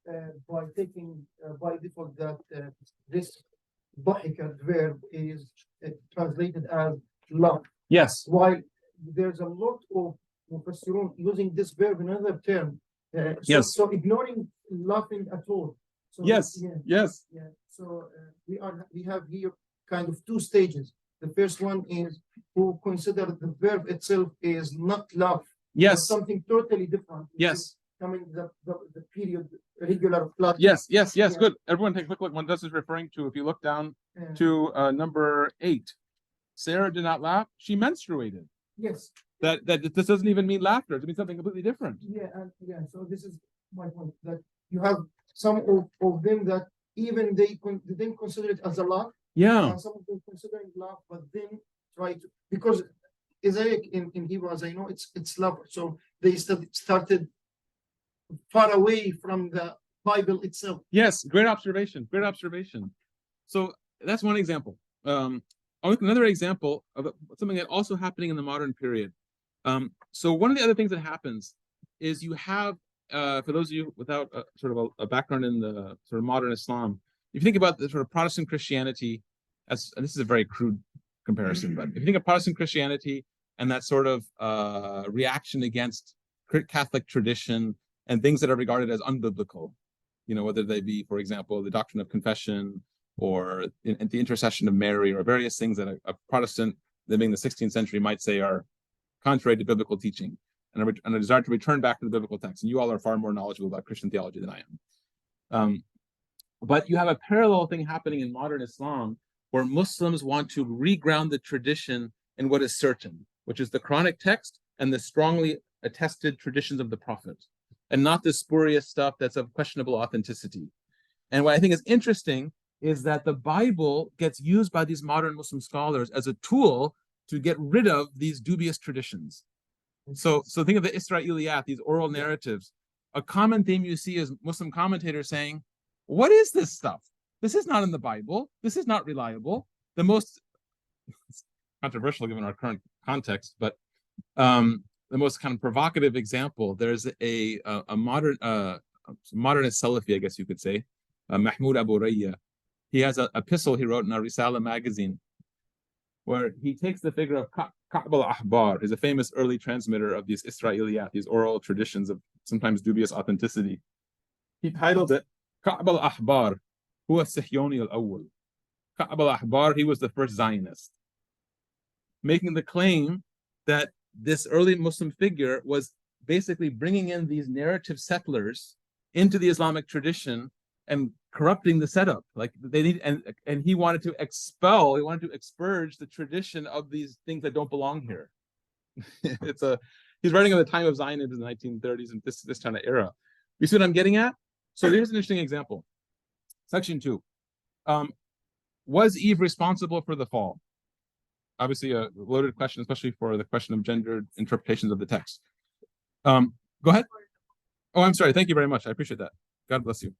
by taking by default that this ضحك verb is translated as laugh. Yes. While there's a lot of mufassirun using this verb in another term. Yes. So ignoring laughing at all. So, Yes. Yeah. Yes. Yeah. So we have here kind of two stages. The first one is who consider the verb itself is not laugh. Yes. Something totally different. Yes. Coming the period regular flat. Yes. Yes. Yes. Yeah. Good. Everyone take a quick look. What this is referring to, if you look down Yeah. to number 8, Sarah did not laugh. She menstruated. Yes. That this doesn't even mean laughter. It means something completely different. Yeah, and yeah, so this is my point, that you have some of them that even they didn't consider it as a laugh, Yeah. and some of them considering laugh, but then try to, because Isaiah in Hebrew, as I know, it's love, so they started far away from the Bible itself. Yes. Great observation. Great observation. So that's one example. Another example of something that also happening in the modern period. So one of the other things that happens is you have, for those of you without sort of a background in the sort of modern Islam, if you think about the sort of Protestant Christianity, and this is a very crude comparison, but if you think of Protestant Christianity and that sort of reaction against Catholic tradition and things that are regarded as unbiblical, whether they be, for example, the doctrine of confession or the intercession of Mary, or various things that a Protestant living in the 16th century might say are contrary to biblical teaching, and a desire to return back to the biblical text. And you all are far more knowledgeable about Christian theology than I am. But you have a parallel thing happening in modern Islam, where Muslims want to reground the tradition in what is certain, which is the Quranic text and the strongly attested traditions of the Prophet, and not the spurious stuff that's of questionable authenticity. And what I think is interesting is that the Bible gets used by these modern Muslim scholars as a tool to get rid of these dubious traditions. So think of the Israeliyat, these oral narratives. A common theme you see is Muslim commentators saying, what is this stuff? This is not in the Bible. This is not reliable. The most controversial given our current context, but the most kind of provocative example, there's a modernist Salafi, I guess you could say, Mahmoud Abu Rayya. He has an epistle he wrote in a Risala magazine, where he takes the figure of Ka'b al-Ahbar, who's a famous early transmitter of these Israeliyat, these oral traditions of sometimes dubious authenticity. He titled it Ka'b al-Ahbar, huwa Sihyoni al-Awwal. Ka'b al-Ahbar, he was the first Zionist, making the claim that this early Muslim figure was basically bringing in these narrative settlers into the Islamic tradition and corrupting the setup. Like they need, and he wanted to expurge the tradition of these things that don't belong here. He's writing at the time of Zionism in the 1930s and this kind of era. You see what I'm getting at? So here's an interesting example. Section 2. Was Eve responsible for the fall? Obviously a loaded question, especially for the question of gendered interpretations of the text. Go ahead. Oh, I'm sorry. Thank you very much. I appreciate that. God bless you.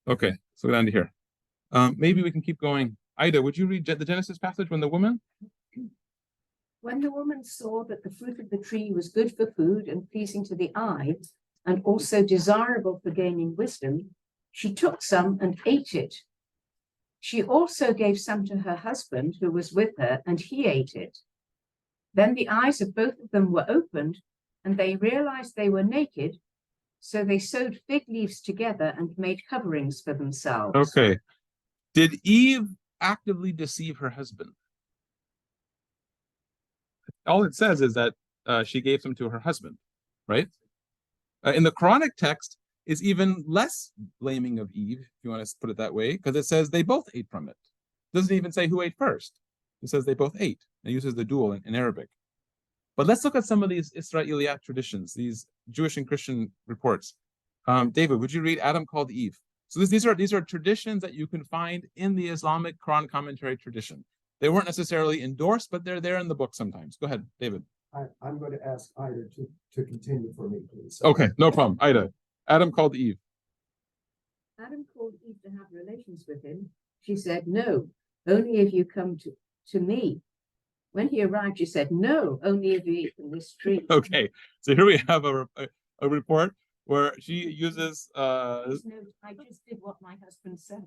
Okay, so go down to here. Maybe we can keep going. Ida, would you read the Genesis passage when the woman saw that the fruit of the tree was good for food and pleasing to the eye, and also desirable for gaining wisdom, she took some and ate it. She also gave some to her husband who was with her, and he ate it. Then the eyes of both of them were opened, and they realized they were naked, so they sewed fig leaves together and made coverings for themselves. Okay. Did Eve actively deceive her husband? All it says is that she gave some to her husband, right? In the Quranic text is even less blaming of Eve, if you want to put it that way, because it says they both ate from it. It doesn't even say who ate first. It says they both ate. It uses the dual in Arabic. But let's look at some of these Israeliyat traditions, these Jewish and Christian reports. David, would you read Adam called Eve? So these are traditions that you can find in the Islamic Quran commentary tradition. They weren't necessarily endorsed, but they're there in the book sometimes. Go ahead, David. I'm going to ask Ida to continue for me, please. Okay, no problem. Ida. Adam called Eve. Adam called Eve to have relations with him. She said, no, only if you come to me. When he arrived, she said, no, only if you eat from this tree. Okay, so here we have a report where she uses No, I just did what my husband said.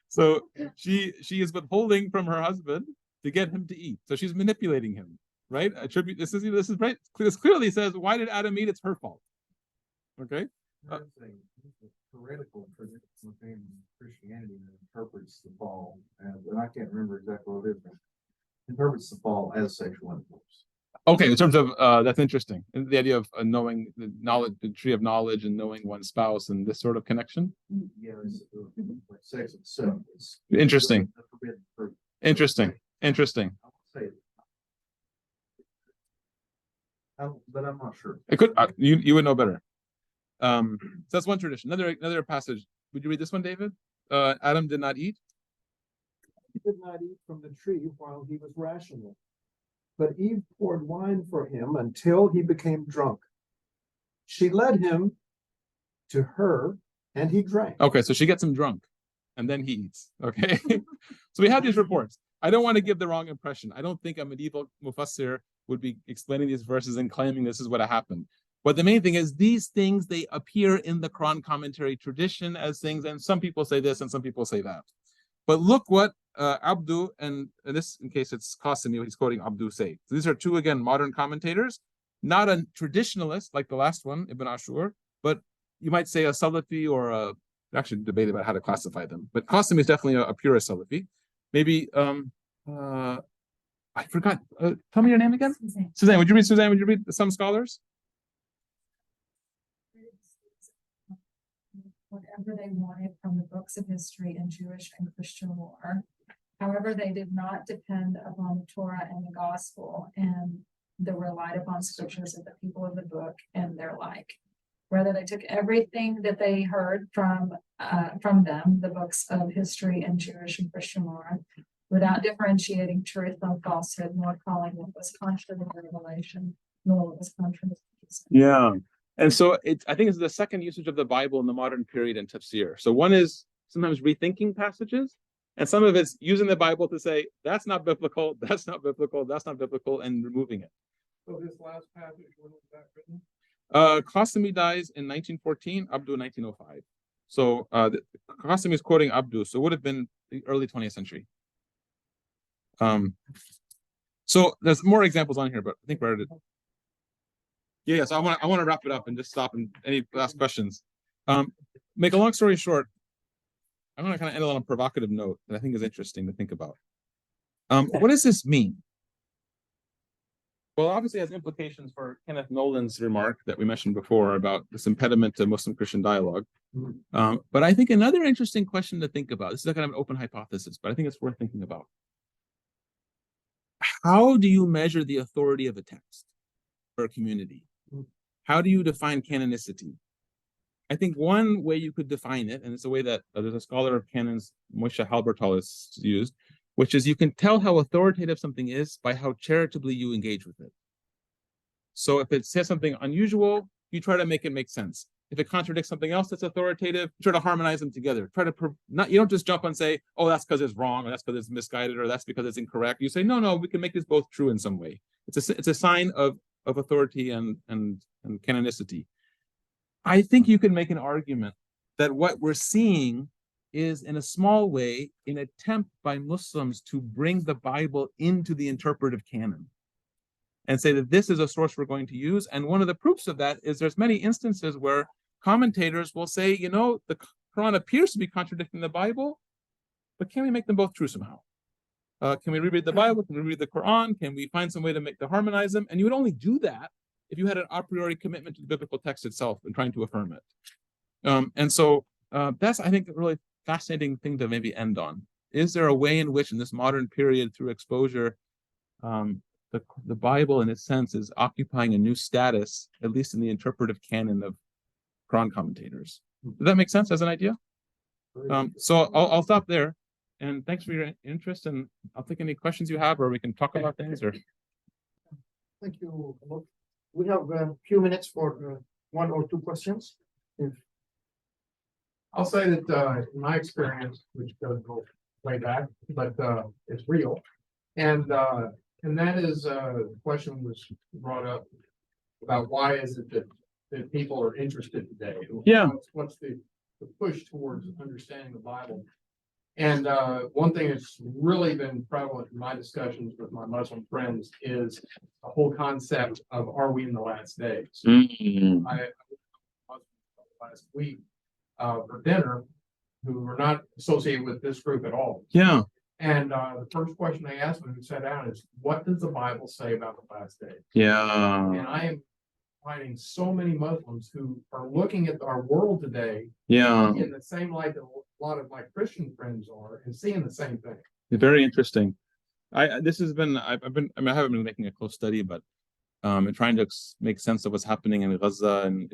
so she is withholding from her husband to get him to eat. So she's manipulating him, right? This is right. This clearly says, why did Adam eat? It's her fault. Okay. There's a heretical tradition within Christianity that interprets the fall, and I can't remember exactly what it is, but interprets the fall as sexual intercourse. Okay, in terms of that's interesting. The idea of knowing the knowledge, the tree of knowledge, and knowing one's spouse, and this sort of connection. Yeah, it's, like sex itself is Interesting. the forbidden fruit. Interesting. I would say, but I'm not sure. It could you would know better. So that's one tradition. Another passage. Would you read this one, David? Adam did not eat. He did not eat from the tree while he was rational. But Eve poured wine for him until he became drunk. She led him to her, and he drank. Okay, so she gets him drunk, and then he eats. Okay, so we have these reports. I don't want to give the wrong impression. I don't think a medieval mufassir would be explaining these verses and claiming this is what happened. But the main thing is these things, they appear in the Quran commentary tradition as things, and some people say this and some people say that. But look what Abdu, and in this in case it's Qasimi, he's quoting Abdu say. So these are two, again, modern commentators, not a traditionalist like the last one, Ibn Ashur, but you might say a Salafi or a, actually debate about how to classify them. But Qasimi is definitely a purist Salafi. Maybe, I forgot, tell me your name again? Suzanne, would you read, Suzanne, would you read some scholars? Whatever they wanted from the books of history and Jewish and Christian lore. However, they did not depend upon the Torah and the gospel, and they relied upon scriptures of the people of the book and their like. Rather, they took everything that they heard from them, the books of history and Jewish and Christian lore, without differentiating truth from falsehood, nor calling what was contrary to revelation, nor what was contrary to Jesus. Yeah. And so I think it's the second usage of the Bible in the modern period in tafsir. So one is sometimes rethinking passages, and some of it's using the Bible to say, that's not biblical, that's not biblical, that's not biblical, and removing it. So this last passage, when was that written? Qasimi dies in 1914, Abdu 1905. So Qasimi is quoting Abdu, so it would have been the early 20th century. So there's more examples on here, but I think we're at yeah, so I want to wrap it up and just stop and any last questions. Make a long story short, I'm going to kind of end on a provocative note that I think is interesting to think about. What does this mean? Well, obviously it has implications for Kenneth Nolan's remark that we mentioned before about this impediment to Muslim-Christian dialogue. But I think another interesting question to think about, this is kind of an open hypothesis, but I think it's worth thinking about. How do you measure the authority of a text for a community? How do you define canonicity? I think one way you could define it, and it's a way that there's a scholar of canons, Moshe Halbertal, has used, which is you can tell how authoritative something is by how charitably you engage with it. So if it says something unusual, you try to make it make sense. If it contradicts something else that's authoritative, you try to harmonize them together. Try to you don't just jump and say, oh, that's because it's wrong, or that's because it's misguided, or that's because it's incorrect. You say, no, we can make this both true in some way. It's a sign of authority and canonicity. I think you can make an argument that what we're seeing is, in a small way, an attempt by Muslims to bring the Bible into the interpretive canon and say that this is a source we're going to use. And one of the proofs of that is there's many instances where commentators will say, the Quran appears to be contradicting the Bible, but can we make them both true somehow? Can we reread the Bible? Can we read the Quran? Can we find some way to harmonize them? And you would only do that if you had an a priori commitment to the biblical text itself and trying to affirm it. And so that's, I think, a really fascinating thing to maybe end on. Is there a way in which, in this modern period, through exposure, the Bible, in its sense, is occupying a new status, at least in the interpretive canon of Quran commentators? Does that make sense as an idea? So I'll stop there. And thanks for your interest, and I'll take any questions you have, or we can talk about things. Or Thank you. We have a few minutes for one or two questions. I'll say that in my experience, which doesn't go way back, but it's real, and that is the question was brought up about why is it that people are interested today? Yeah. What's the push towards understanding the Bible? And one thing that's really been prevalent in my discussions with my Muslim friends is the whole concept of, are we in the last days? I last week for dinner, who were not associated with this group at all. Yeah. And the first question they asked when we sat down is, what does the Bible say about the last days? Yeah. And I am finding so many Muslims who are looking at our world today in the same light that a lot of my Christian friends are, and seeing the same thing. Very interesting. I haven't been making a close study, but and trying to make sense of what's happening in Gaza and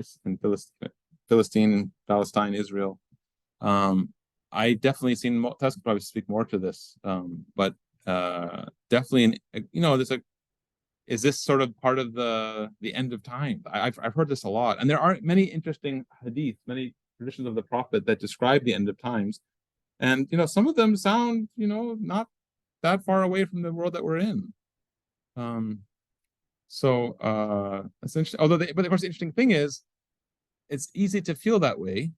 Palestine, Israel. I definitely seen Tess could probably speak more to this, but definitely, is this sort of part of the end of time? I've heard this a lot, and there are many interesting hadith, many traditions of the Prophet that describe the end of times, and some of them sound not that far away from the world that we're in. So that's interesting. Although, but of course, the interesting thing is, it's easy to feel that way.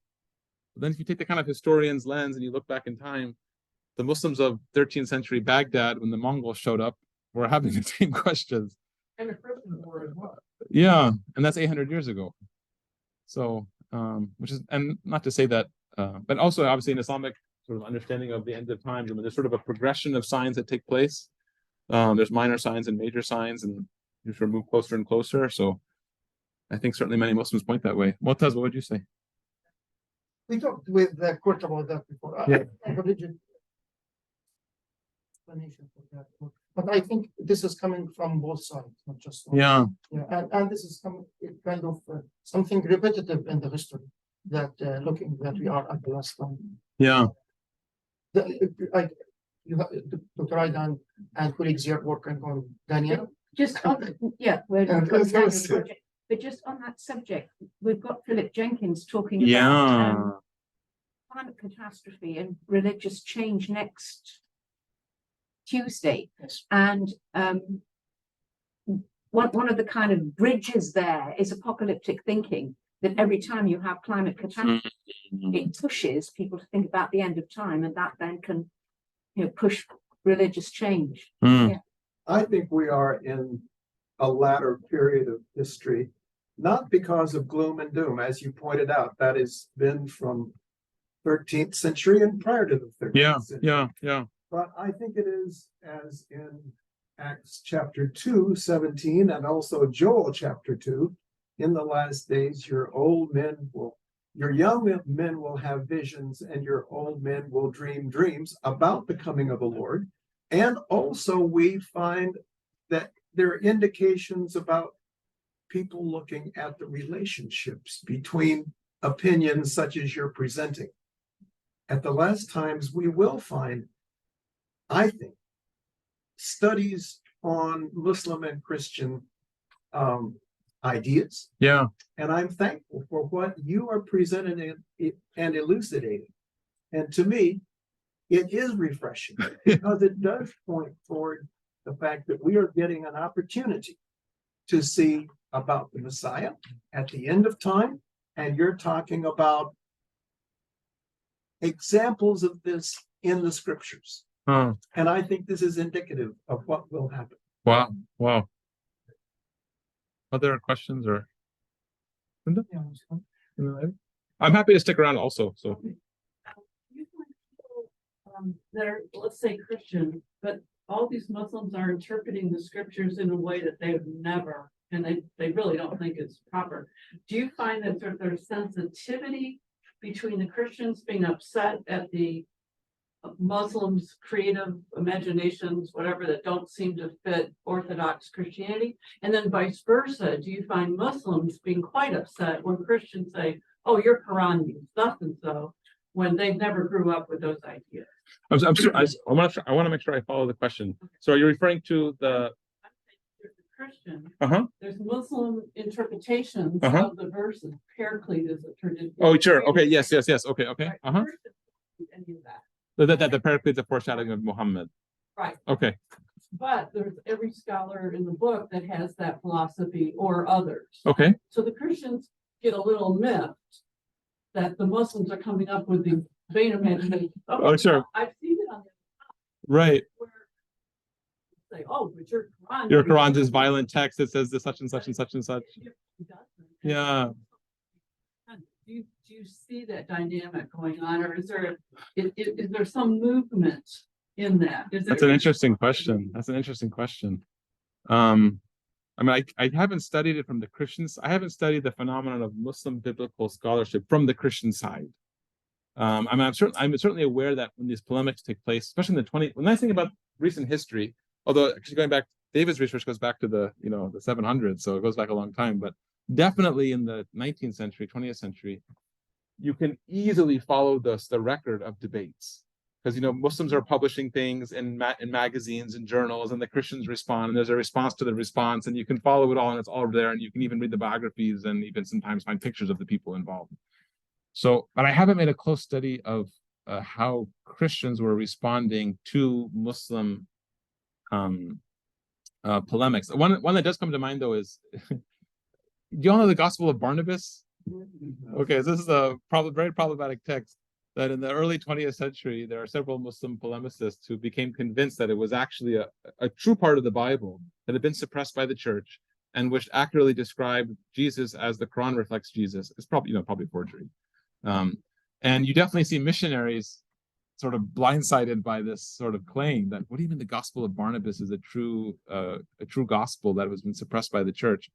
But then, if you take the kind of historian's lens and you look back in time, the Muslims of 13th century Baghdad, when the Mongols showed up, were having the same questions. And the Christian war as well. Yeah, and that's 800 years ago. So, which is, and not to say that, but also obviously in Islamic sort of understanding of the end of times, I mean, there's sort of a progression of signs that take place. There's minor signs and major signs, and you sort of move closer and closer. So, I think certainly many Muslims point that way. Mu'taz, what would you say? We talked with the court about that before. Yeah. I have a rigid explanation for that. But I think this is coming from both sides, not just one. Yeah. Yeah, and this is kind of something repetitive in the history that looking that we are at the last time. Yeah. You have Dr. Aidan and colleagues here working on Daniel. Just on, yeah, we're And got this Daniel was- project, but just on that subject, we've got Philip Jenkins talking Yeah. about climate catastrophe and religious change next Tuesday. Yes. And one of the kind of bridges there is apocalyptic thinking, that every time you have climate catastrophe, it pushes people to think about the end of time, and that then can, push religious change. Mm. I think we are in a latter period of history, not because of gloom and doom, as you pointed out, that has been from 13th century and prior to the 13th Yeah. century. Yeah. Yeah. But I think it is, as in Acts chapter 2:17, and also Joel chapter 2, in the last days, your young men will have visions, and your old men will dream dreams about the coming of the Lord. And also we find that there are indications about people looking at the relationships between opinions such as you're presenting. At the last times, we will find, I think, studies on Muslim and Christian ideas. Yeah. And I'm thankful for what you are presenting and elucidating. And to me, it is refreshing because it does point toward the fact that we are getting an opportunity to see about the Messiah at the end of time. And you're talking about examples of this in the scriptures. Oh, And I think this is indicative of what will happen. wow. Wow. Other questions or? Linda? I'm happy to stick around also. So, You find people, that are, let's say, Christian, but all these Muslims are interpreting the scriptures in a way that they've never, and they really don't think it's proper. Do you find that there's sensitivity between the Christians being upset at the Muslims' creative imaginations, whatever, that don't seem to fit Orthodox Christianity? And then vice versa, do you find Muslims being quite upset when Christians say, oh, your Quran means thus and so, when they never grew up with those ideas? I'm sure I want to make sure I follow the question. So, are you referring to the? There's a Christian, Uh-huh. there's Muslim interpretations Uh-huh. of the verses. Paraclete is a tradition. Oh, sure. Okay. Yes. Okay. Okay. Right, Uh-huh. Christians don't do any of that. That the paraclete, the foreshadowing of Muhammad. Right. Okay. But there's every scholar in the book that has that philosophy or others. Okay. So the Christians get a little miffed that the Muslims are coming up with these vain imaginations. Oh, sure. I've seen it on the Right. where say, oh, but your Quran. Your Quran is violent text that says this such and such and such and such. Yeah. Do you see that dynamic going on, or is there some movement in that? That's an interesting question. I mean, I haven't studied it from the Christians. I haven't studied the phenomenon of Muslim biblical scholarship from the Christian side. I mean, I'm certainly aware that when these polemics take place, especially in the when I think about recent history, although actually going back, David's research goes back to the 700s, so it goes back a long time, but definitely in the 19th century, 20th century, you can easily follow the record of debates. Because Muslims are publishing things in magazines and journals, and the Christians respond, and there's a response to the response, and you can follow it all, and it's all there, and you can even read the biographies and even sometimes find pictures of the people involved. So, but I haven't made a close study of how Christians were responding to Muslim polemics. One that does come to mind though is, do you all know the Gospel of Barnabas? Okay, this is a very problematic text that in the early 20th century, there are several Muslim polemicists who became convinced that it was actually a true part of the Bible that had been suppressed by the church and which accurately described Jesus as the Quran reflects Jesus. It's probably, probably forgery. And you definitely see missionaries sort of blindsided by this sort of claim that, what do you mean the Gospel of Barnabas is a true gospel that has been suppressed by the church?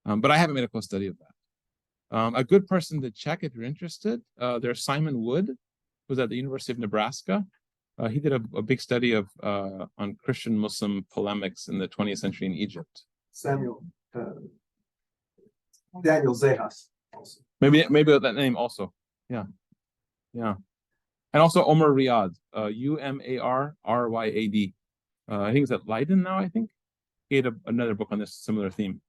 But I haven't made a close study of that. A good person to check if you're interested, there's Simon Wood, who's at the University of Nebraska. He did a big study of on Christian-Muslim polemics in the 20th century in Egypt. Daniel Zehas. Also. Maybe that name also. Yeah. And also Omar Riyad, Umarryad. I think it's at Leiden now, I think. He had another book on this similar theme.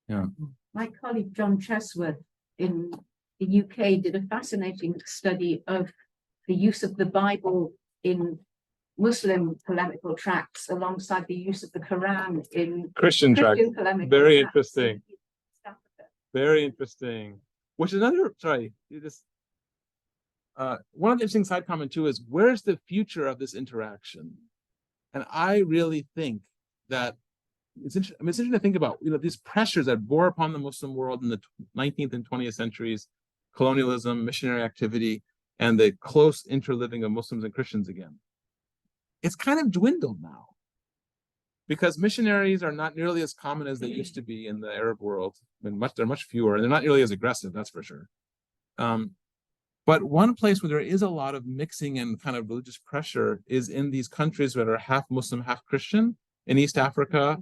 Yeah. My colleague John Chesworth in the UK did a fascinating study of the use of the Bible in Muslim polemical tracts alongside the use of the Quran in Christian tracts. polemical Very tracts interesting. in East Africa. Very interesting. Which is another, sorry, one of the interesting side comment too is, where's the future of this interaction? And I really think that it's interesting to think about, these pressures that bore upon the Muslim world in the 19th and 20th centuries, colonialism, missionary activity, and the close interliving of Muslims and Christians again. It's kind of dwindled now because missionaries are not nearly as common as they used to be in the Arab world. They're much fewer, and they're not nearly as aggressive, that's for sure. But one place where there is a lot of mixing and kind of religious pressure is in these countries that are half Muslim, half Christian, in East Africa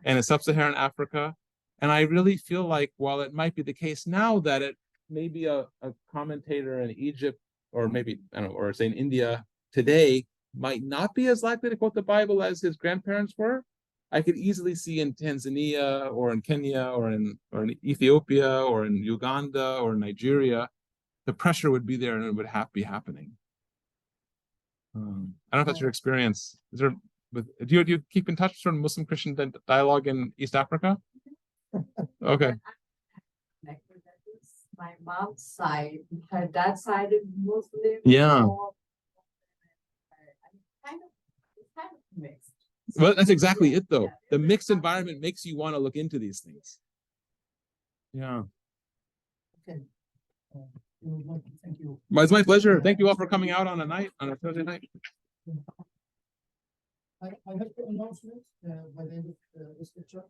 and in Sub-Saharan Africa. And I really feel like, while it might be the case now that it may be a commentator in Egypt, or maybe, I don't know, or say in India today, might not be as likely to quote the Bible as his grandparents were, I could easily see in Tanzania or in Kenya or in Ethiopia or in Uganda or in Nigeria, the pressure would be there and it would be happening. I don't know if that's your experience. Do you keep in touch with Muslim Christian dialogue in East Africa? Okay. My mom's side, her dad's side is Muslim. Yeah. It's kind of mixed. Well, that's exactly it, though. The mixed environment makes you want to look into these things. Yeah. Okay. Thank you. It's my pleasure. Thank you all for coming out on a Thursday night. I have two announcements by the end of this lecture.